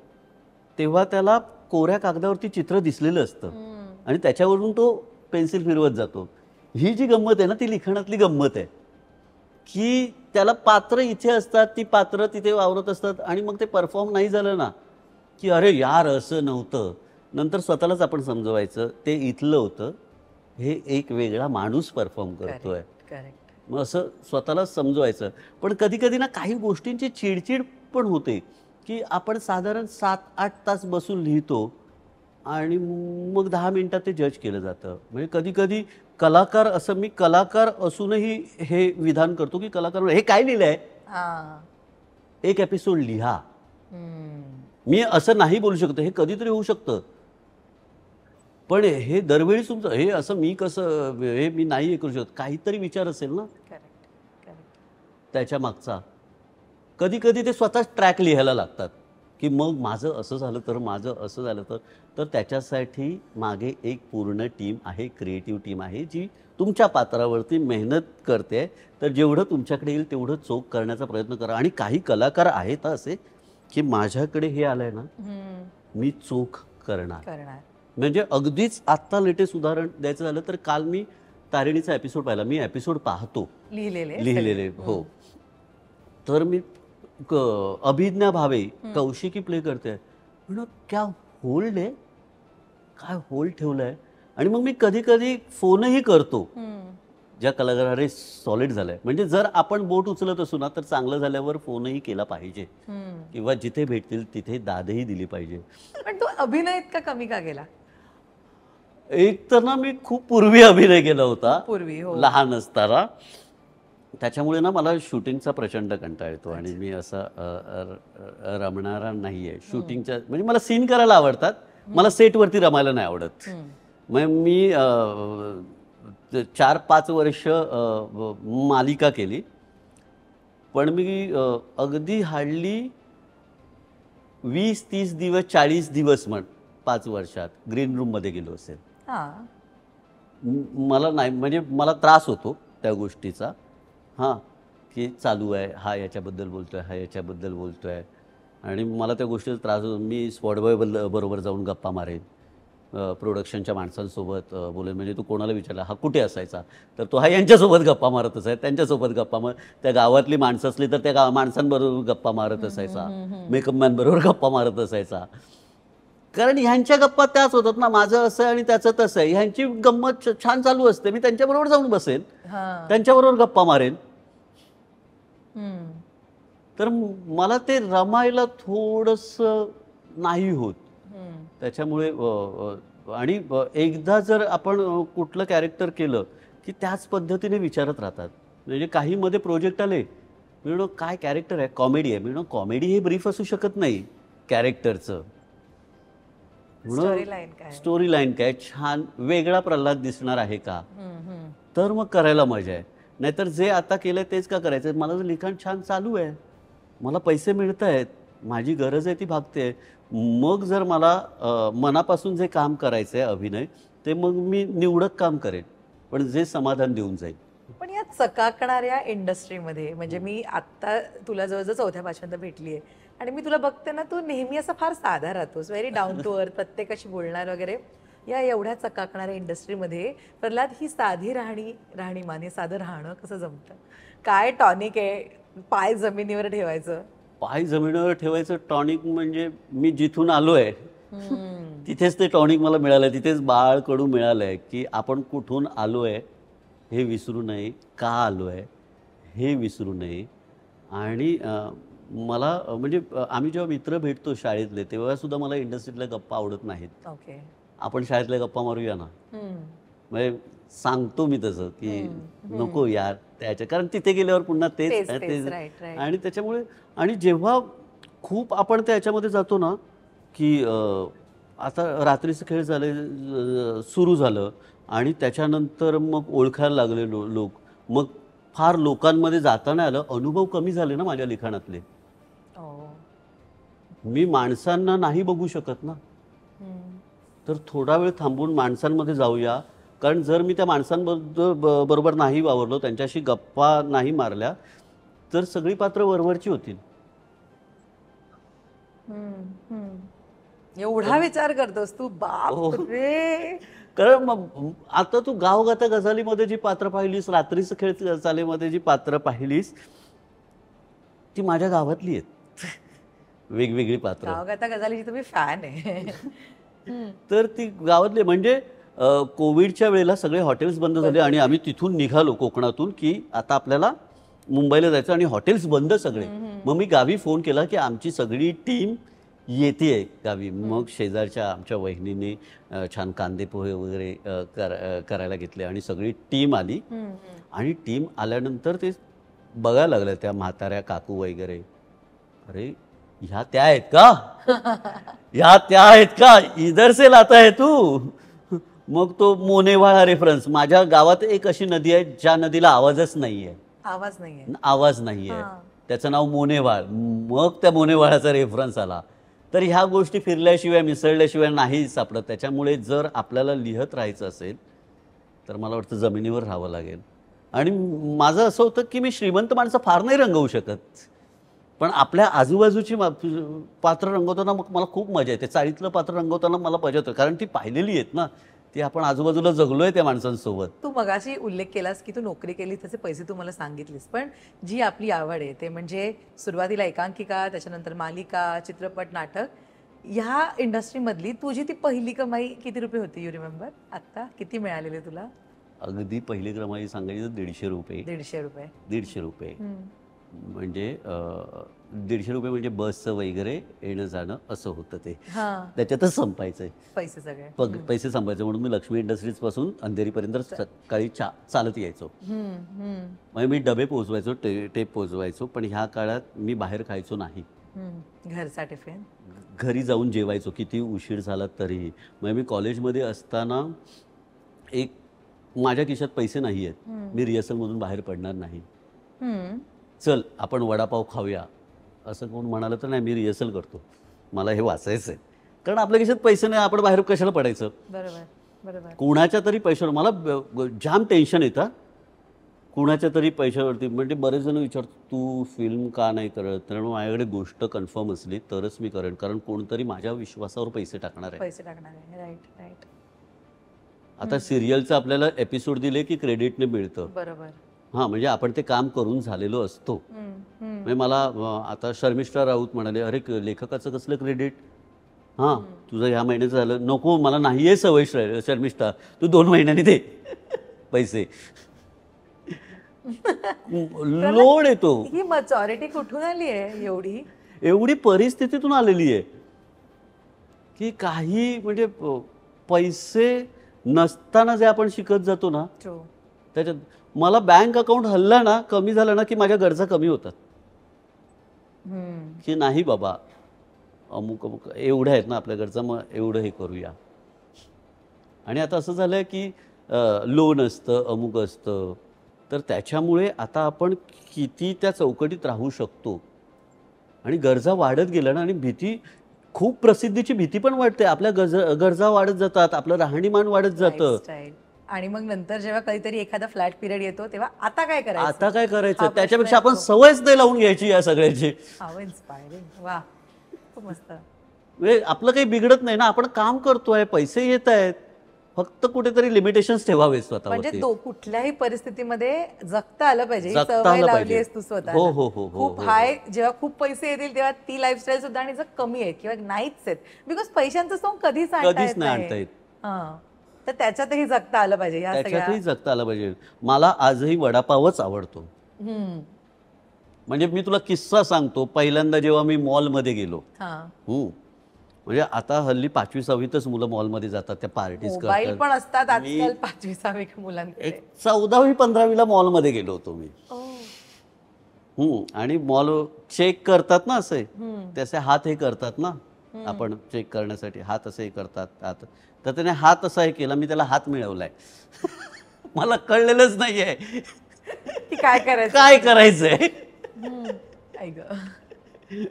तेव्हा त्याला कोऱ्या कागदावरती चित्र दिसलेलं असतं आणि त्याच्यावरून तो पेन्सिल फिरवत जातो. ही जी गंमत आहे ना ती लिखाणातली गंमत आहे की त्याला पात्र इथे असतात, ती पात्र तिथे वावरत असतात आणि मग ते परफॉर्म नाही झालं ना की अरे यार असं नव्हतं. नंतर स्वतःलाच आपण समजवायचं ते इथलं होतं, हे एक वेगळा माणूस परफॉर्म करतोय. मग असं स्वतःला समजवायचं. पण कधी कधी ना काही गोष्टींची चिडचिड पण होते की आपण साधारण 7-8 तास बसून लिहितो आणि मग 10 मिनिटात ते जज केलं जातं. म्हणजे कधी कधी कलाकार, असं मी कलाकार असूनही हे विधान करतो की कलाकार हे काय लिहिलंय, एक एपिसोड लिहा. मी असं नाही बोलू शकतो, हे कधीतरी होऊ शकतं, पण हे दरवेळी तुमचं हे असं मी कसं हे मी नाही करू शकत. काहीतरी विचार असेल ना त्याच्या मागचा. कधी कधी ते स्वतःच ट्रॅक लिहायला लागतात की मग माझं असं झालं तर, माझं असं झालं तर त्याच्यासाठी मागे एक पूर्ण टीम आहे, क्रिएटिव्ह टीम आहे जी तुमच्या पात्रावरती मेहनत करते. तर जेवढं तुमच्याकडे येईल तेवढं चोख करण्याचा प्रयत्न करा. आणि काही कलाकार आहेत असे की माझ्याकडे हे आलंय ना मी चोख करणार. म्हणजे अगदीच आत्ता लेटेस्ट उदाहरण द्यायचं झालं तर काल मी तारिणीचा एपिसोड पाहिला. मी एपिसोड पाहतो लिहिलेले. हो. तर मी अभिज्ञा भावे कौशिकी प्ले करते, म्हणून क्या होल्ड आहे, काय होल्ड ठेवलंय. आणि मग मी कधी कधी फोनही करतो ज्या कलाकाराने सॉलिड झालंय. म्हणजे जर आपण बोट उचलत असू ना तर चांगलं झाल्यावर फोनही केला पाहिजे किंवा जिथे भेटतील तिथे दादही दिली पाहिजे. पण तो अभिनय इतका कमी का गेला? एक तर ना मी खूप पूर्वी अभिनय केला होता, लहान असताना. त्याच्यामुळे ना मला शूटिंगचा प्रचंड कंटाळा येतो आणि मी असं रमणारा नाहीये शूटिंगच्या. म्हणजे मला सीन करायला आवडतात, मला सेटवरती रमायला नाही आवडत. मग मी 4-5 वर्ष मालिका केली, पण मी अगदी हार्डली 20-30 दिवस 40 दिवस 5 वर्षात ग्रीन रूम मध्ये गेलो असेल. मला नाही, म्हणजे मला त्रास होतो त्या गोष्टीचा. हां, की चालू आहे, हा याच्याबद्दल बोलतोय, हा याच्याबद्दल बोलतोय आणि मला त्या गोष्टीचा त्रास होतो. मी स्पॉटबॉय बरोबर जाऊन गप्पा मारेन, प्रोडक्शनच्या माणसांसोबत बोलेन. म्हणजे तू कोणाला विचारला हा कुठे असायचा, तर तो हा यांच्यासोबत गप्पा मारत असायचा, त्यांच्यासोबत गप्पा मार. त्या गावातली माणसं असली तर त्या माणसांबरोबर गप्पा मारत असायचा, मेकअप मॅन बरोबर गप्पा मारत असायचा. कारण ह्यांच्या गप्पा त्याच होतात ना, माझं असं आहे आणि त्याचं तसं आहे. ह्यांची गंमत छान चालू असते, मी त्यांच्याबरोबर जाऊन बसेन, हा. त्यांच्याबरोबर गप्पा मारेन. हम्म. तर मला ते रमायला थोडंसं नाही होत. हम्म. त्याच्यामुळे आणि एकदा जर आपण कुठलं कॅरेक्टर केलं की त्याच पद्धतीने विचारत राहतात. म्हणजे काही मध्ये प्रोजेक्ट आले, मी म्हणू काय कॅरेक्टर आहे, कॉमेडी आहे, मी म्हणू कॉमेडी हे ब्रीफ असू शकत नाही कॅरेक्टरचं. स्टोरी लाईन काय? स्टोरी लाईन काय छान वेगळा प्रल्हाद दिसणार आहे का, हम्म. तर मग करायला मजा आहे. नाहीतर जे आता केलंय तेच का करायचं. मला लिखाण छान चालू आहे, मला पैसे मिळत आहेत, माझी गरज आहे ती भागते. मग जर मला मनापासून जे काम करायचं आहे अभिनय, ते मग मी निवडक काम करेन, पण जे समाधान देऊन जाईल. पण या चकाकणाऱ्या इंडस्ट्रीमध्ये म्हणजे मी आत्ता तुला जवळजवळ 4थ्या 5व्यांदा भेटली आहे आणि मी तुला बघते ना, तू नेहमी असा फार साधा राहतोस, व्हेरी डाऊन टू अर्थ, प्रत्येकाशी बोलणार वगैरे. या एवढ्या चकाकणाऱ्या इंडस्ट्रीमध्ये प्रल्हाद ही साधी राहणीमान, हे साधं राहणं कसं जमतं? काय टॉनिक आहे पाय जमिनीवर ठेवायचं? पाय जमिनीवर ठेवायचं टॉनिक म्हणजे मी जिथून आलोय तिथेच ते टॉनिक मला मिळालंय, तिथेच बाळकडू मिळालंय की आपण कुठून आलोय हे विसरू नये, का आलोय हे विसरू नये. आणि मला म्हणजे आम्ही जेव्हा मित्र भेटतो शाळेतले, तेव्हा सुद्धा मला इंडस्ट्रीतल्या गप्पा आवडत नाहीत. ओके. आपण शाळेतल्या गप्पा मारूया ना, म्हणजे सांगतो मी तसं की नको यार त्याच्या, कारण तिथे गेल्यावर पुन्हा तेच आणि त्याच्यामुळे. आणि जेव्हा खूप आपण त्याच्यामध्ये जातो ना की आता रात्रीचं खेळ झाले सुरू झालं आणि त्याच्यानंतर मग ओळखायला लागले लोक, मग फार लोकांमध्ये जाता नाही आलं, अनुभव कमी झाले ना माझ्या लिखाणातले. मी माणसांना नाही बघू शकत ना, तर थोडा वेळ थांबून माणसांमध्ये जाऊया. कारण जर मी त्या माणसांबरोबर नाही वावरलो, त्यांच्याशी गप्पा नाही मारल्या, तर सगळी पात्र वरवरची होतील. एवढा विचार करतोस तू? बाप रे. कारण मग आता तू गावगाथा गझालीमध्ये जी पात्र पाहिलीस, रात्रीचं खेळ चालेमध्ये जी पात्र पाहिलीस, ती माझ्या गावातली आहेत. वेगवेगळी पात्र. गावगाथा गझालीची तुम्ही फॅन आहे. तर ती गावातली म्हणजे कोविडच्या वेळेला सगळे हॉटेल्स बंद झाले आणि आम्ही तिथून निघालो कोकणातून की आता आपल्याला मुंबईला जायचं आणि हॉटेल्स बंद सगळे. मग मी गावी फोन केला की आमची सगळी टीम येते गावी. मग शेजारच्या आमच्या वहिनीने छान कांदे पोहे वगैरे करायला घेतले आणि सगळी टीम आली. आणि टीम आल्यानंतर ते बघायला लागलं त्या म्हाताऱ्या काकू वगैरे, अरे ह्या त्या आहेत का, ह्या त्या आहेत का, इधर से लाता है तू. मग तो मोनेवाळा रेफरन्स, माझ्या गावात एक अशी नदी आहे ज्या नदीला आवाजच नाहीये, आवाज नाहीये, त्याचं नाव मोनेवाळ. मग त्या मोनेवाळाचा रेफरन्स आला. तर ह्या गोष्टी फिरल्याशिवाय मिसळल्याशिवाय नाही सापडत. त्याच्यामुळे जर आपल्याला लिहत राहायचं असेल तर मला वाटतं जमिनीवर राहावं लागेल. आणि माझं असं होतं की मी श्रीमंत माणसं फार नाही रंगवू शकत, पण आपल्या आजूबाजूची पात्र रंगवताना मग मला खूप मजा येते. चाळीतलं पात्र रंगवताना मला मजा येतं, कारण ती पाहिलेली आहेत ना, ती आपण आजूबाजूला जगलोय त्या माणसांसोबत. तू मगाशी उल्लेख केलास की तू नोकरी केली, त्याचे पैसे तू मला सांगितलीस, पण जी आपली आवड आहे ते म्हणजे सुरुवातीला एकांकिका, त्याच्यानंतर मालिका, चित्रपट, नाटक, ह्या इंडस्ट्रीमधली तुझी ती पहिली कमाई किती रुपये होती? You remember? आत्ता किती मिळालेले तुला? अगदी पहिली कमाई सांगायची तर 150 रुपये. 150 रुपये? 150 रुपये म्हणजे 150 रुपये म्हणजे बसचं वगैरे येणं जाणं असं होतं ते. त्याच्यातच संपायचंय पैसे सगळे, पैसे संपायचे. म्हणून मी लक्ष्मी इंडस्ट्रीज पासून अंधेरीपर्यंत सकाळी चालत यायचो. म्हणजे मी डबे पोहोचवायचो, टेप पोहोचवायचो, पण ह्या काळात मी बाहेर खायचो नाही. घरचा टिफिन घरी जाऊन जेवायचो किती उशीर झाला तरीही. म्हणजे मी कॉलेजमध्ये असताना एक माझ्या खिशात पैसे नाही आहेत, मी रिहर्सलमधून बाहेर पडणार नाही, चल आपण वडापाव खाऊया असं कोण म्हणालं तर नाही, मी रिहर्सल करतो, मला हे वाचायचं आहे. कारण आपल्या खिशात पैसे नाही, आपण बाहेर कशाला पडायचं. बरोबर बरोबर. कुणाच्या तरी पैशावर मला जाम टेन्शन येतं, कुणाच्या तरी पैशावरती. म्हणजे बरेच जण विचारतात तू फिल्म का नाही करत, तर माझ्याकडे गोष्ट कन्फर्म असली तरच मी करेन, कारण कोणतरी माझ्या विश्वासावर पैसे टाकणार आहे. Right right. आता सिरियलचं आपल्याला एपिसोड दिले की क्रेडिटने मिळतं. बरोबर. हां, म्हणजे आपण ते काम करून झालेलो असतो. म्हणजे मला आता शर्मिष्ठा राऊत म्हणाले, अरे लेखकाचं कसलं क्रेडिट, हां तुझं ह्या महिन्याचं झालं, नको मला नाही आहे सवय शर्मिष्ठा, तू 2 महिन्यांनी दे पैसे. लोड येतो. ही मॅच्युरिटी कुठून आली आहे एवढी? एवढी परिस्थितीतून आलेली आहे की काही म्हणजे पैसे नसताना जे आपण शिकत जातो ना, True. त्याच्यात मला बँक अकाउंट हल्ला ना, कमी झालं ना, की माझ्या गरजा कमी होतात. की नाही बाबा अमुक अमुक एवढ्या आहेत ना आपल्या गरजा, मग एवढं हे करूया. आणि आता असं झालंय की लोन असतं, अमुक असतं, तर त्याच्यामुळे आता आपण किती त्या चौकटीत राहू शकतो. आणि गरजा वाढत गेल्या ना, आणि भीती, खूप प्रसिद्धीची भीती पण वाटते. आपल्या गरजा वाढत जातात, आपलं राहणीमान वाढत जातं. Lifestyle. आणि मग नंतर जेव्हा कधीतरी एखादा फ्लॅट पिरियड येतो तेव्हा आता काय करायचं? आता काय करायचं, हा त्याच्यापेक्षा प्रश्न आपण येतो. सवयच नाही लावून घ्यायची या सगळ्याची. How inspiring. वा, खूप मस्त. म्हणजे आपलं काही बिघडत नाही ना, आपण काम करतोय, पैसे येत आहेत, फक्त कुठेतरी लिमिटेशन्स ठेवावे म्हणजे स्वतःवरती. कुठल्याही परिस्थितीमध्ये जगता आलं पाहिजे. ही जगता सवय आलं लावली पाहिजे. आहेस तू स्वतः. हो, हो, हो, हो, खूप हो, हाय, जेव्हा खूप पैसे येतील तेव्हा ती लाईफस्टाईल सुद्धा आणि जर कमी आहे किंवा नाहीच आहेत, बिकॉज पैशांचं सोंग कधीच आणता कधीच येत नाही नाही. आणता येत. हां. तर त्याच्यातही जगता आलं पाहिजे या सगळ्या. त्याच्यातही जगता आलं पाहिजे. मला आजही वडापावच आवडतो. हम्म. म्हणजे मी तुला किस्सा सांगतो. पहिल्यांदा जेव्हा मी मॉलमध्ये गेलो, हां. म्हणजे आता हल्ली 5वी 6वीतच मुलं मॉलमध्ये जातात, त्या पार्टीज मोबाईल करतात. पण असतात मी आजकाल 5वी 6वी मुलांकडे. एक 14वी 15वीला मॉलमध्ये गेलो होतो मी. आणि मॉल चेक करतात ना, असे त्याचे हात हे करतात ना, आपण चेक करण्यासाठी हात असे हे करतात. हात तर त्याने हात असा हे केला, मी त्याला हात मिळवलाय. मला कळलेलंच नाहीये की काय करायचं. काय करायचंय. आई गं.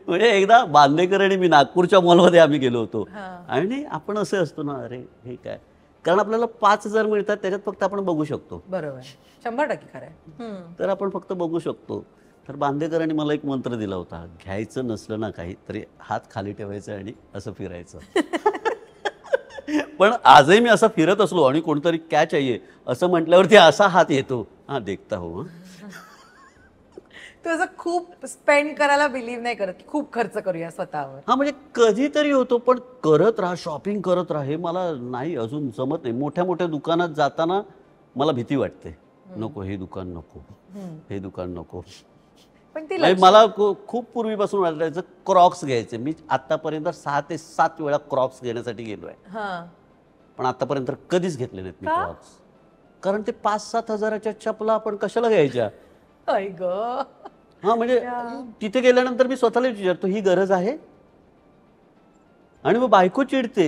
म्हणजे एकदा बांदेकर आणि मी नागपूरच्या मॉलमध्ये आम्ही गेलो होतो. हां. आणि आपण असे असतो ना, अरे हे काय, कारण आपल्याला 5,000 मिळतात, त्याच्यात फक्त आपण बघू शकतो. बरोबर, 100% खरं आहे. तर आपण फक्त बघू शकतो. तर बांदेकरांनी मला एक मंत्र दिला होता, घ्यायचं नसलं ना काही तरी हात खाली ठेवायचं आणि असं फिरायचं. पण आजही मी असं फिरत असलो आणि कोणतरी कॅच आहे असं म्हटल्यावरती असा हात येतो, हा देखता हो. तू असं खूप स्पेंड करायला बिलीव्ह नाही करत, खूप खर्च करूया स्वतःवर. हा म्हणजे कधीतरी होतो, पण करत राहा, शॉपिंग करत राहा, हे मला नाही अजून जमत नाही. मोठ्या मोठ्या दुकानात जाताना मला भीती वाटते, नको हे दुकान नको, हे दुकान नको. पण ती म्हणजे मला खूप पूर्वीपासून वाटायचं क्रॉक्स घ्यायचे. मी आतापर्यंत 6 ते 7 वेळा क्रॉक्स घेण्यासाठी गेलोय, हां. पण आतापर्यंत कधीच घेतले नाहीत मी का? क्रॉक्स. कारण ते 5-7 हजाराच्या चपला आपण कशाला घ्यायच्या. आई गं. हा म्हणजे तिथे गेल्यानंतर मी स्वतःला विचारतो, ही गरज आहे. आणि मग बायको चिडते,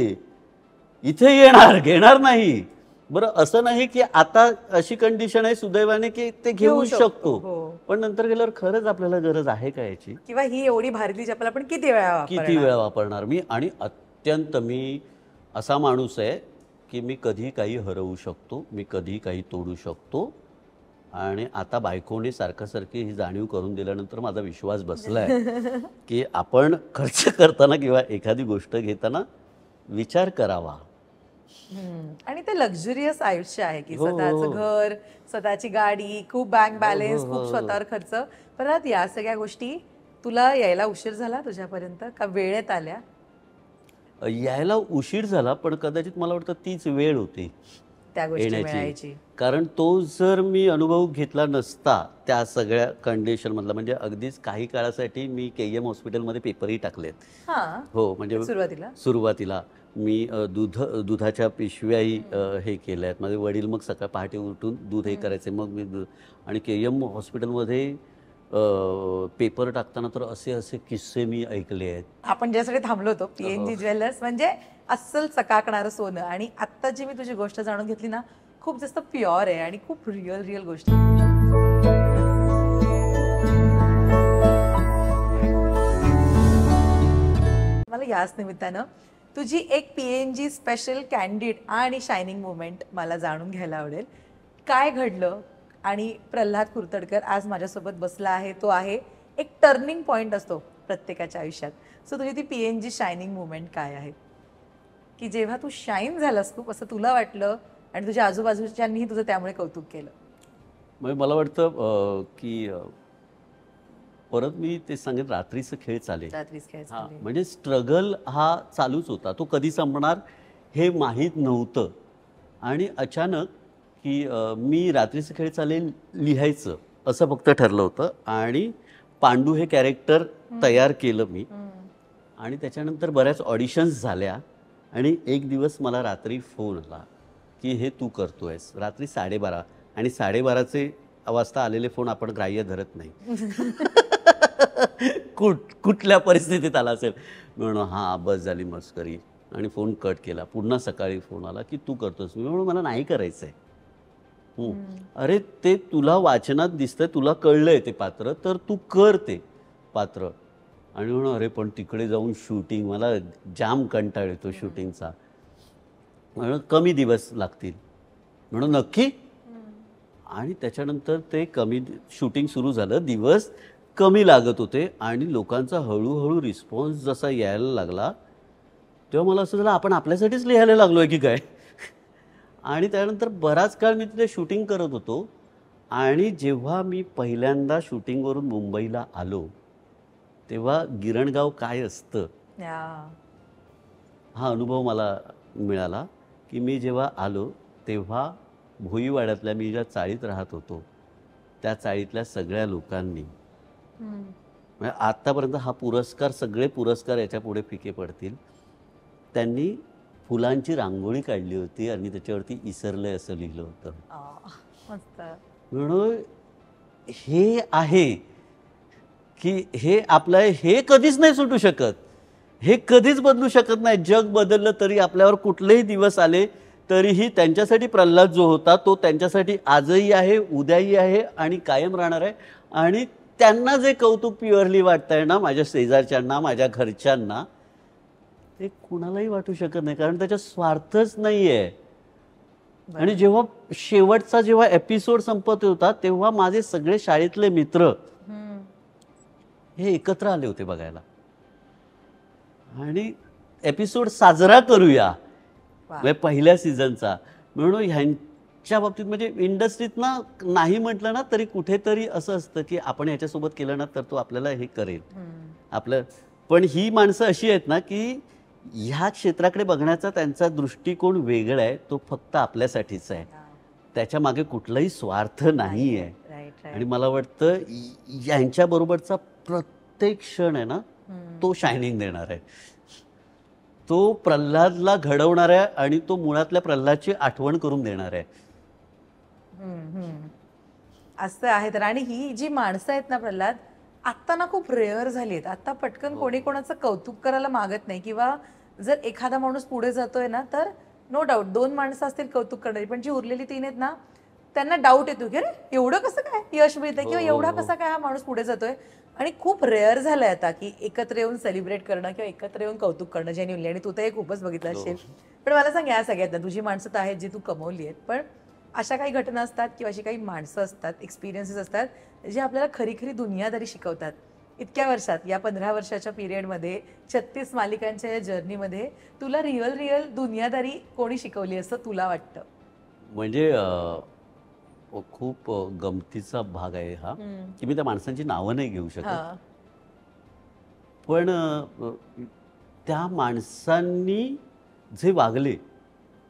इथे येणार घेणार नाही. बरं असं नाही की आता अशी कंडिशन आहे सुदैवाने की ते घेऊ शकतो, हो. पण नंतर गेल्यावर खरंच आपल्याला गरज आहे का याची. किंवा ही एवढी भारीतली चप्पल आपण किती वेळा किती वेळा वापरणार मी. आणि अत्यंत मी असा माणूस आहे की मी कधी काही हरवू शकतो, मी कधी काही तोडू शकतो. आणि आता बायकोने सारखी ही जाणीव करून दिल्यानंतर माझा विश्वास बसलाय की आपण खर्च करताना किंवा एखादी गोष्ट घेताना विचार करावा. आणि ते लक्झरियस आयुष्य आहे की हो, हो. स्वतःचं घर, स्वतःची गाडी, खूप बँक बॅलन्स, खूप स्वतःवर खर्च. परत या सगळ्या गोष्टी तुला यायला उशीर झाला तुझ्यापर्यंत का वेळेत आल्या? यायला उशीर झाला, पण कदाचित मला वाटतं तीच वेळ होती त्या गोष्टी येण्याची. मिळायची. कारण तो जर मी अनुभव घेतला नसता त्या सगळ्या कंडिशनमधला, म्हणजे अगदीच काही काळासाठी मी KM हॉस्पिटलमध्ये पेपरही टाकलेत. हां. हो म्हणजे सुरुवातीला मी दुधाच्या पिशव्याही हे केल्या आहेत. माझे वडील मग सकाळ पहाटे उठून दूध हे करायचे, मग मी आणि KM हॉस्पिटलमध्ये पेपर टाकताना तर असे असे किस्से मी ऐकले आहेत. आपण ज्यासाठी थांबलो होतो PNG ज्वेलर्स म्हणजे अस्सल चकाकणारं सोनं. आणि आत्ता जी मी तुझी गोष्ट जाणून घेतली ना, खूप जास्त प्युअर आहे आणि खूप रिअल गोष्टी. मला याच निमित्तानं तुझी एक PNG स्पेशल कॅन्डिड आणि शायनिंग मुवमेंट मला जाणून घ्यायला आवडेल. काय घडलं? आणि प्रल्हाद कुर्तडकर आज माझ्यासोबत बसला आहे. तो आहे एक टर्निंग पॉइंट असतो प्रत्येकाच्या आयुष्यात. सो तुझी ती PNG शायनिंग मुवमेंट काय आहे की जेव्हा तू शाईन झालास खूप असं तुला वाटलं आणि तुझ्या आजूबाजूच्यांनीही तुझं त्यामुळे कौतुक केलं? म्हणजे मला वाटतं की परत मी ते सांगेन रात्रीचं खेळ चालेल. रात्रीच काय हा चालेल. म्हणजे स्ट्रगल हा चालूच होता, तो कधी संपणार हे माहीत नव्हतं. आणि अचानक की मी रात्रीचं खेळ चालेल लिहायचं असं फक्त ठरलं होतं आणि पांडू हे कॅरेक्टर तयार केलं मी. आणि त्याच्यानंतर बऱ्याच ऑडिशन्स झाल्या आणि एक दिवस मला रात्री फोन आला की हे तू करतोयस. रात्री 12:30 आणि 12:30 वाजता आलेले फोन आपण ग्राह्य धरत नाही. कुठल्या परिस्थितीत आला असेल. मी म्हणून हां बस झाली मस्करी आणि फोन कट केला. पुन्हा सकाळी फोन आला की तू करतोस. मी म्हणून मला नाही करायचं आहे. अरे ते तुला वाचनात दिसतंय, तुला कळलंय ते पात्र, तर तू कर ते पात्र. आणि म्हणून अरे पण तिकडे जाऊन शूटिंग, मला जाम कंटाळ येतो शूटिंगचा. म्हणून कमी दिवस लागतील. म्हणून नक्की. आणि त्याच्यानंतर ते कमी शूटिंग सुरू झालं, दिवस कमी लागत होते आणि लोकांचा हळूहळू रिस्पॉन्स जसा यायला लागला तेव्हा मला असं झालं आपण आपल्यासाठीच लिहायला लागलोय की काय. आणि त्यानंतर बराच काळ मी तिथे शूटिंग करत होतो. आणि जेव्हा मी पहिल्यांदा शूटिंगवरून मुंबईला आलो तेव्हा गिरणगाव काय असतं हा अनुभव मला मिळाला. की मी जेव्हा आलो तेव्हा भोईवाड्यातल्या मी ज्या चाळीत राहत होतो त्या चाळीतल्या सगळ्या लोकांनी, म्हणजे आत्तापर्यंत हा पुरस्कार, सगळे पुरस्कार याच्या पुढे फिके पडतील, त्यांनी फुलांची रांगोळी काढली होती आणि त्याच्यावरती इसरलंय असं लिहिलं होतं. म्हणून हे आहे की हे आपलं हे कधीच नाही सुटू शकत, हे कधीच बदलू शकत नाही. जग बदललं तरी, आपल्यावर कुठलेही दिवस आले तरीही त्यांच्यासाठी प्रल्हाद जो होता तो त्यांच्यासाठी आजही आहे, उद्याही आहे आणि कायम राहणार आहे. आणि त्यांना जे कौतुक प्युअरली वाटतंय ना, माझ्या शेजारच्यांना, माझ्या घरच्यांना, ते कुणालाही वाटू शकत नाही कारण त्याचा स्वार्थच नाही आहे. आणि जेव्हा शेवटचा जेव्हा एपिसोड संपत होता तेव्हा माझे सगळे शाळेतले मित्र हे एकत्र आले होते बघायला आणि एपिसोड साजरा करूया म्हणजे पहिल्या सीझनचा. म्हणून ह्यांच्या बाबतीत म्हणजे इंडस्ट्रीत ना नाही म्हटलं ना तरी कुठेतरी असं असतं की आपण ह्याच्यासोबत केलं ना तर तो आपल्याला हे करेल आपलं. पण ही माणसं अशी आहेत ना की ह्या क्षेत्राकडे बघण्याचा त्यांचा दृष्टिकोन वेगळा आहे, तो फक्त आपल्यासाठीच आहे, त्याच्या मागे कुठलाही स्वार्थ नाही आहे. आणि मला वाटतं यांच्याबरोबरचा प्रत्येक क्षण आहे ना तो शायनिंग देणार आहे, तो प्रल्हादला घडवणार आहे आणि तो मुळातल्या प्रल्हादची आठवण करून देणार आहे. असं आहे तर. आणि ही जी माणसं आहेत ना प्रल्हाद, आत्ता ना खूप रेअर झाली आहेत. आता पटकन कोणी कोणाचं कौतुक करायला मागत नाही, किंवा जर एखादा माणूस पुढे जातोय ना तर नो डाऊट 2 माणसं असतील कौतुक करणारी, पण जी उरलेली 3 आहेत ना त्यांना डाऊट येतो की अरे एवढं कसं काय यश मिळतंय किंवा एवढा कसा काय हा माणूस पुढे जातोय. आणि खूप रेअर झालंय आता की एकत्र येऊन सेलिब्रेट करणं किंवा एकत्र येऊन कौतुक करणं जेन्युइनली. आणि तू तर हे खूपच बघितलं असेल. पण मला सांग, या सगळ्यात ना तुझी माणसं तर आहेत जी तू कमवली आहेत, पण अशा काही घटना असतात किंवा अशी काही माणसं असतात, एक्सपिरियन्सेस असतात जे आपल्याला खरी खरी दुनियादारी शिकवतात. इतक्या वर्षात, या 15 वर्षाच्या पिरियडमध्ये 36 मालिकांच्या या जर्नीमध्ये तुला रिअल दुनियादारी कोणी शिकवली असं तुला वाटतं? म्हणजे खूप गमतीचा भाग आहे हा की मी त्या माणसांची नावं नाही घेऊ शकत, पण त्या माणसांनी जे वागले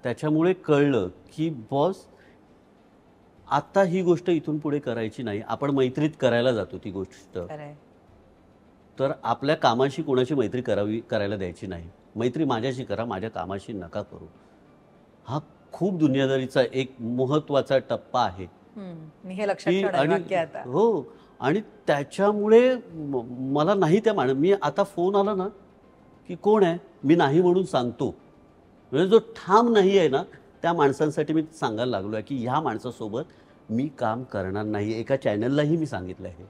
त्याच्यामुळे कळलं की बॉस आता ही गोष्ट इथून पुढे करायची नाही. आपण मैत्रीत करायला जातो ती गोष्ट, तर आपल्या कामाशी कोणाची मैत्री करायला द्यायची नाही. मैत्री माझ्याशी करा, माझ्या कामाशी नका करू. हा खूप दुनियादारीचा एक महत्वाचा टप्पा आहे. हे लक्षात ठेवा. हो. आणि त्याच्यामुळे मला नाही त्या मी आता फोन आला ना की कोण आहे मी नाही म्हणून सांगतो. म्हणजे जो ठाम नाही आहे ना त्या माणसांसाठी मी सांगायला लागलो आहे की ह्या माणसासोबत मी काम करणार नाही. एका चॅनललाही मी सांगितलं आहे,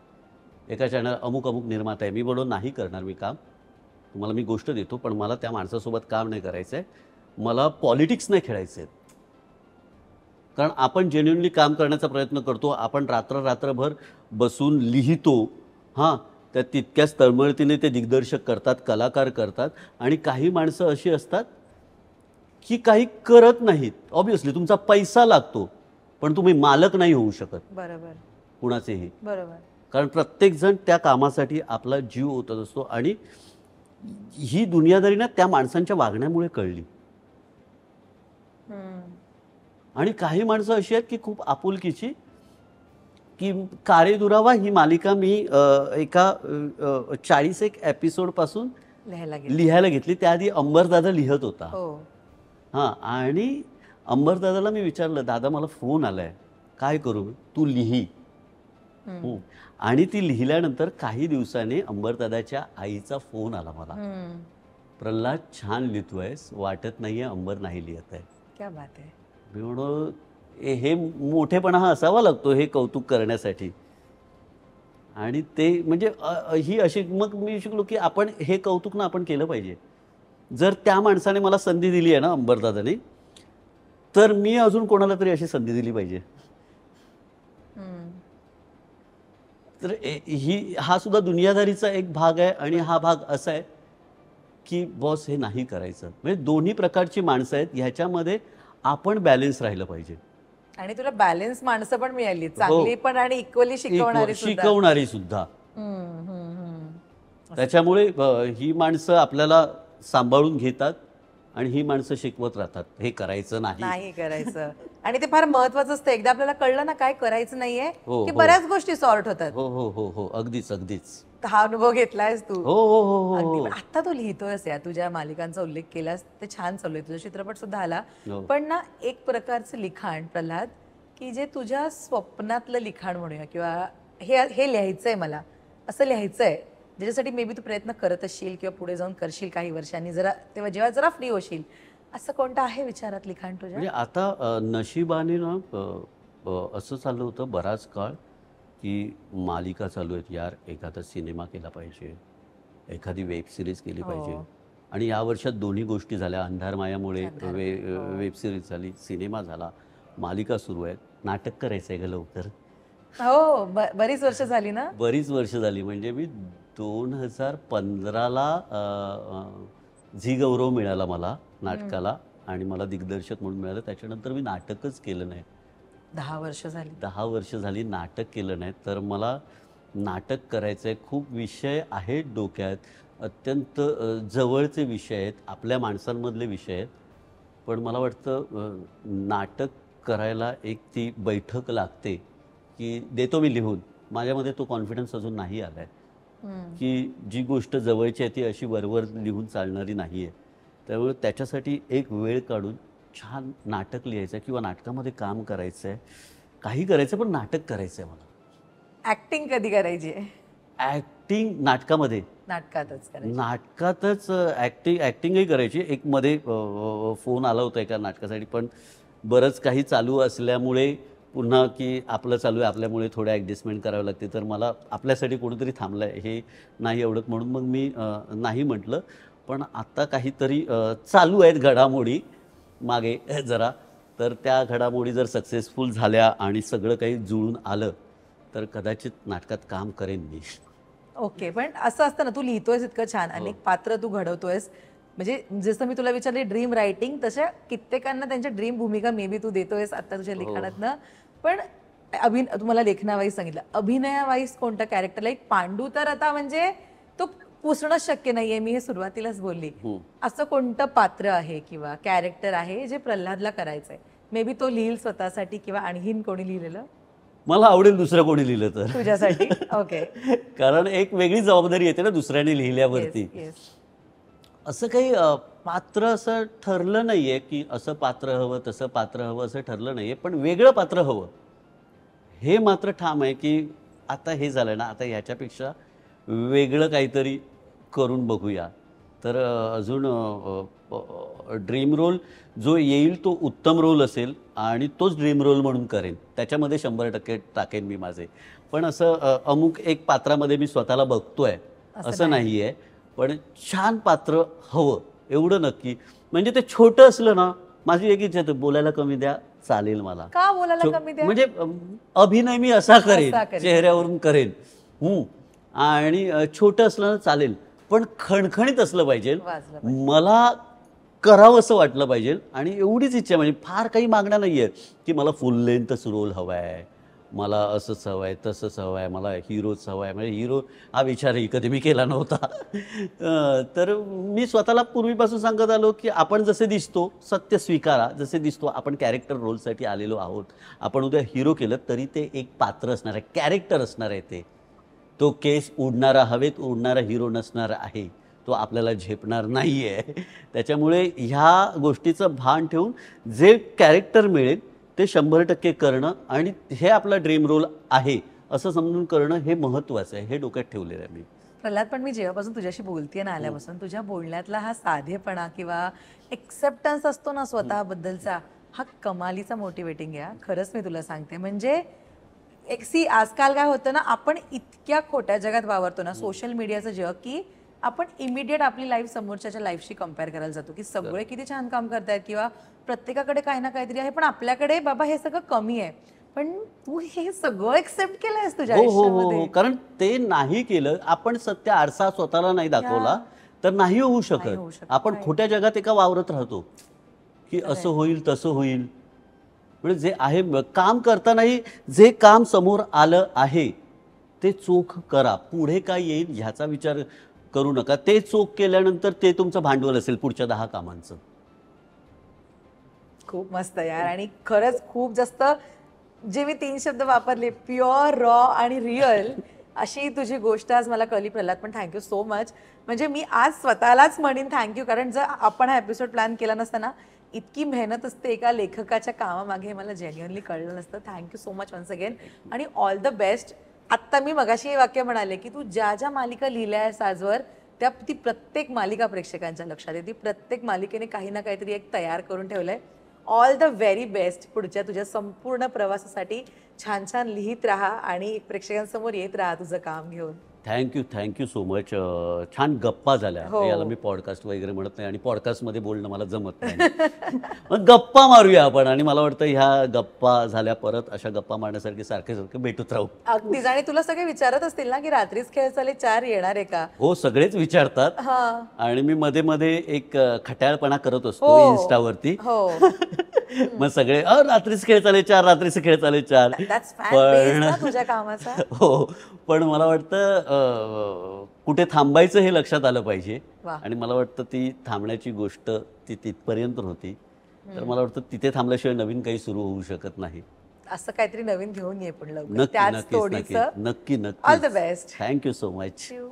एका चॅनल अमुक निर्माता आहे, मी बोललो नाही करणार मी काम, तुम्हाला मी गोष्ट देतो पण मला त्या माणसासोबत काम नाही करायचं आहे, मला पॉलिटिक्स नाही खेळायचं आहे. कारण आपण जेन्युइनली काम करण्याचा प्रयत्न करतो, आपण रात्रभर बसून लिहितो, हां त्या तितक्याच तळमळतीने ते दिग्दर्शक करतात, कलाकार करतात. आणि काही माणसं अशी असतात की काही करत नाहीत. ऑब्व्हियसली तुमचा पैसा लागतो पण तुम्ही मालक नाही होऊ शकत बरोबर कुणाचेही. बरोबर. कारण प्रत्येकजण त्या कामासाठी आपला जीव ओतत असतो आणि ही दुनियादारी ना त्या माणसांच्या वागण्यामुळे कळली. आणि काही माणसं अशी आहेत की खूप आपुलकीची, की कारे दुरावा ही मालिका मी एका 40 एपिसोड पासून लिहायला घेतली. त्याआधी अंबरदादा लिहत होता. हां, आणि अंबरदादाला मी विचारलं, दादा मला फोन आलाय, काय करू? तू लिही. आणि ती लिहिल्यानंतर काही दिवसांनी अंबरदादाच्या आईचा फोन आला मला, प्रल्हाद छान लिहितोयस, वाटत नाहीये अंबर नाही लिहत आहे. क्या बात आहे. मी म्हणून हे मोठेपणा हा असावा लागतो हे कौतुक करण्यासाठी. आणि ते म्हणजे ही अशी, मग मी शिकलो की आपण हे कौतुक ना आपण केलं पाहिजे. जर त्या माणसाने मला संधी दिली आहे ना अंबरदादाने, तर मी अजून कोणाला तरी अशी संधी दिली पाहिजे. तर हा सुद्धा दुनियादारीचा एक भाग आहे. आणि हा भाग असा आहे की बॉस हे नाही करायचं. म्हणजे दोन्ही प्रकारची माणसं आहेत, ह्याच्यामध्ये आपण बॅलन्स राहिलं पाहिजे. आणि तुला बॅलन्स माणसं पण मिळाली, चांगली पण आणि इक्वली शिकवणारी सुद्धा. त्याच्यामुळे ही माणसं आपल्याला सांभाळून घेतात आणि ही माणसं शिकवत राहतात, हे करायचं नाही करायचं. आणि ते फार महत्वाचं असतं. एकदा आपल्याला कळलं ना काय करायचं नाहीये, की हो. बऱ्याच गोष्टी सॉर्ट होतात. हो हो हो हो, अगदीच अगदीच. हा अनुभव घेतलायस तू. हो हो हो हो. आता तू लिहितोयस, या तुझ्या मालिकांचा उल्लेख केलास, ते छान चालू आहे, तुझा चित्रपट सुद्धा आला. हो. पण ना एक प्रकारचं लिखाण प्रल्हाद, की जे तुझ्या स्वप्नातलं लिखाण म्हणूया, किंवा हे लिहायचंय मला, असं लिहायचंय, ज्याच्यासाठी मे बी तू प्रयत्न करत असशील किंवा पुढे जाऊन करशील काही वर्षांनी, जरा तेव्हा जेव्हा जरा फ्री होशील, असं कोणतं आहे विचारात लिखाण तुझ्या? म्हणजे आता नशिबाने ना असं चाललं होतं बराच काळ की मालिका चालू आहेत यार, एखादा सिनेमा केला पाहिजे, एखादी वेब सिरीज केली पाहिजे. आणि या वर्षात दोन्ही गोष्टी झाल्या. अंधारमायामुळे वेब सिरीज झाली, सिनेमा झाला, मालिका सुरू आहे. नाटक करायचं आहे का लवकर? हो, बरीच वर्ष झाली ना. बरीच वर्ष झाली. म्हणजे मी 2015ला झी गौरव मिळाला मला नाटकाला, आणि मला दिग्दर्शक म्हणून मिळालं. त्याच्यानंतर मी नाटकच केलं नाही. 10 वर्ष झाली. 10 वर्ष झाली नाटक केलं नाही. तर मला नाटक करायचं आहे. खूप विषय आहेत डोक्यात, अत्यंत जवळचे विषय आहेत, आपल्या माणसांमधले विषय आहेत. पण मला वाटतं नाटक करायला एक ती बैठक लागते की देतो मी लिहून. माझ्यामध्ये तो कॉन्फिडन्स अजून नाही आला आहे की जी गोष्ट जवळची आहे ती अशी वरवर लिहून चालणारी नाही आहे. त्यामुळे त्याच्यासाठी एक वेळ काढून छान नाटक लिहायचं आहे किंवा नाटकामध्ये काम करायचं आहे, काही करायचं, पण नाटक करायचं आहे मला. ऍक्टिंग कधी करायची? ऍक्टिंग नाटकामध्ये, नाटकातच ऍक्टिंगही करायची. एक मध्ये फोन आला होता एका नाटकासाठी, पण बरंच काही चालू असल्यामुळे पुन्हा की आपलं चालू आहे आपल्यामुळे थोडं ॲडजस्टमेंट करावं लागते. तर मला आपल्यासाठी कोणीतरी थांबलं आहे हे नाही आवडत, म्हणून मग मी नाही म्हटलं. पण आत्ता काहीतरी चालू आहेत घडामोडी मागे जरा. तर त्या घडामोडी जर सक्सेसफुल झाल्या आणि सगळं काही जुळून आलं तर कदाचित नाटकात काम करेन मी. ओके. पण असं असतं ना, तू लिहितोयस इतकं छान, अनेक पात्र तू घडवतोयस, म्हणजे जसं मी तुला विचारले ड्रीम रायटिंग, तशा कित्येकांना त्यांच्या ड्रीम भूमिका मे बी तू देतोयस आता तुझ्या लिखाणातनं. पण तुम्हाला लेखनावाईज सांगितलं, अभिनयावाईज कोणतं कॅरेक्टर? लाईक पांडू तर आता म्हणजे तो पुसणंच शक्य नाहीये, मी हे सुरुवातीलाच बोलली. असं कोणतं पात्र आहे किंवा कॅरेक्टर आहे जे प्रल्हादला करायचंय? मे बी तो लिहिल स्वतःसाठी किंवा आणखीन कोणी लिहिलेलं? मला आवडेल दुसरं कोणी लिहिलं तर तुझ्यासाठी. ओके. कारण एक वेगळी जबाबदारी येते ना दुसऱ्याने लिहिल्यावरती. असं काही पात्र असं ठरलं नाहीये की असं पात्र हवं तसं पात्र हवं असं ठरलं नाहीये. पण वेगळं पात्र हवं हे मात्र ठाम आहे की आता हे झालं ना, आता ह्याच्यापेक्षा वेगळं काहीतरी करून बघूया. तर अजून ड्रीम रोल जो येईल तो उत्तम रोल असेल आणि तोच ड्रीम रोल म्हणून करेन. त्याच्यामध्ये 100% टाकेन मी माझे. पण असं अमुक एक पात्रामध्ये मी स्वतःला बघतोय असं नाही आहे. पण छान पात्र हवं एवढं नक्की. म्हणजे ते छोटं असलं ना, माझी एक इच्छा आहे, बोलायला कमी द्या चालेल मला. का बोलायला कमी द्या? म्हणजे अभिनय मी असा करेन, चेहऱ्यावरून करेन. आणि छोटं असलं ना चालेल, पण खणखणीत असलं पाहिजे, मला करावं असं वाटलं पाहिजे. आणि एवढीच इच्छा, म्हणजे फार काही मागण्या नाही आहेत की मला फुल लेंथच रोल हवा आहे, मला असंच हवं आहे, तसंच हवं आहे, मला हिरोच हवा आहे. म्हणजे हिरो हा विचारही कधी मी केला नव्हता. तर मी स्वतःला पूर्वीपासून सांगत आलो की आपण जसे दिसतो सत्य स्वीकारा, जसे दिसतो आपण कॅरेक्टर रोलसाठी आलेलो आहोत. आपण उद्या हिरो केलं तरी ते एक पात्र असणार आहे, कॅरेक्टर असणार आहे. तो केस उडणारा, हवेत उडणारा हिरो नसणार आहे. तो आपल्याला झेपणार नाही आहे. त्याच्यामुळे ह्या गोष्टीचं भान ठेवून जे कॅरेक्टर मिळेल ते 100% करणं आणि हे आपला ड्रीम रोल आहे असं समजून करणं हे महत्त्वाचं आहे. हे डोक्यात ठेवलेलं आहे मी. प्रल्हाद, पण मी जेव्हापासून तुझ्याशी बोलतेय ना आल्यापासून तुझ्या बोलण्यातला हा साधेपणा किंवा एक्सेप्टन्स असतो ना स्वतःबद्दलचा, हा कमालीचा मोटिवेटिंग आहे. खरंच मी तुला सांगते. म्हणजे आजकाल काय होतं ना, आपण इतक्या खोट्या जगात वावरतो ना, सोशल मीडियाचं जग, की आपण इमिडिएट आपली लाईफ समोरच्याच्या लाईफशी कम्पेअर करायला जातो की सगळे किती छान काम करतायत किंवा प्रत्येकाकडे काही ना काहीतरी आहे, पण आपल्याकडे बाबा हे सगळं कमी आहे. पण तू हे सगळं एक्सेप्ट केलंयस तुझ्या हो हो हो आयुष्यामध्ये. हो, कारण ते नाही केलं आपण, सत्य आरसा स्वतःला नाही दाखवला तर नाही होऊ होऊ शकत. शकत. आपण खोट्या जगात एका वावरत राहतो की असं होईल तसं होईल. म्हणजे जे आहे काम करतानाही जे काम समोर आलं आहे ते चोख करा. पुढे काय येईल ह्याचा विचार करू नका. ते चोख केल्यानंतर ते तुमचं भांडवल असेल पुढच्या 10 कामांचं. खूप मस्त यार. आणि खरंच खूप जास्त जे मी 3 शब्द वापरले, प्युअर, रॉ आणि रिअल, अशी तुझी गोष्ट आज मला कळली प्रल्हाद. पण थँक्यू सो मच. म्हणजे मी आज स्वतःलाच म्हणीन थँक्यू, कारण जर आपण हा एपिसोड प्लॅन केला नसता ना, इतकी मेहनत असते एका लेखकाच्या कामामागे, हे मला जेन्युअनली कळलं नसतं. Thank you so much once again आणि ऑल द बेस्ट. आत्ता मी मगाशी हे वाक्य म्हणाले की तू ज्या ज्या मालिका लिहिल्या आहेस आजवर, ती प्रत्येक मालिका प्रेक्षकांच्या लक्षात येते. प्रत्येक मालिकेने काही ना काहीतरी एक तयार करून ठेवलंय. ऑल द व्हेरी बेस्ट पुढच्या तुझ्या संपूर्ण प्रवासासाठी. छान छान लिहित राहा आणि प्रेक्षकांसमोर येत राहा तुझं काम घेऊन. Thank you so much. छान गप्पा झाल्या. हो. याला मी पॉडकास्ट वगैरे म्हणत नाही आणि पॉडकास्टमध्ये बोलणं मला जमत नाही. मग गप्पा मारूया आपण. आणि मला वाटतं ह्या गप्पा झाल्या, परत अशा गप्पा मारण्यासारखे सारखे सारखे भेटत राहू. अगदीच. आणि तुला सगळे विचारत असतील ना की रात्रीच खेळ चाले 4 येणार आहे का? हो, सगळेच विचारतात. हा. आणि मी मध्ये मध्ये एक खट्याळपणा करत असतो हो. इन्स्टावरती. हो. मग सगळे रात्रीच खेळ चाले 4, रात्रीचे खेळ चाले 4. That's fan base ना तुझ्या कामाचा. हो, पण मला वाटतं कुठे थांबायचं हे लक्षात आलं पाहिजे. वा. आणि मला वाटतं ती थांबण्याची गोष्ट ती तिथपर्यंत होती. तर मला वाटतं तिथे थांबल्याशिवाय नवीन काही सुरू होऊ शकत नाही. असं काहीतरी नवीन घेऊन ये पण लवकर नक्की त्याच नक्कीच नक्की तोडीचं. नक्की ऑल द नक्की. Best. Thank you so much. Thank you.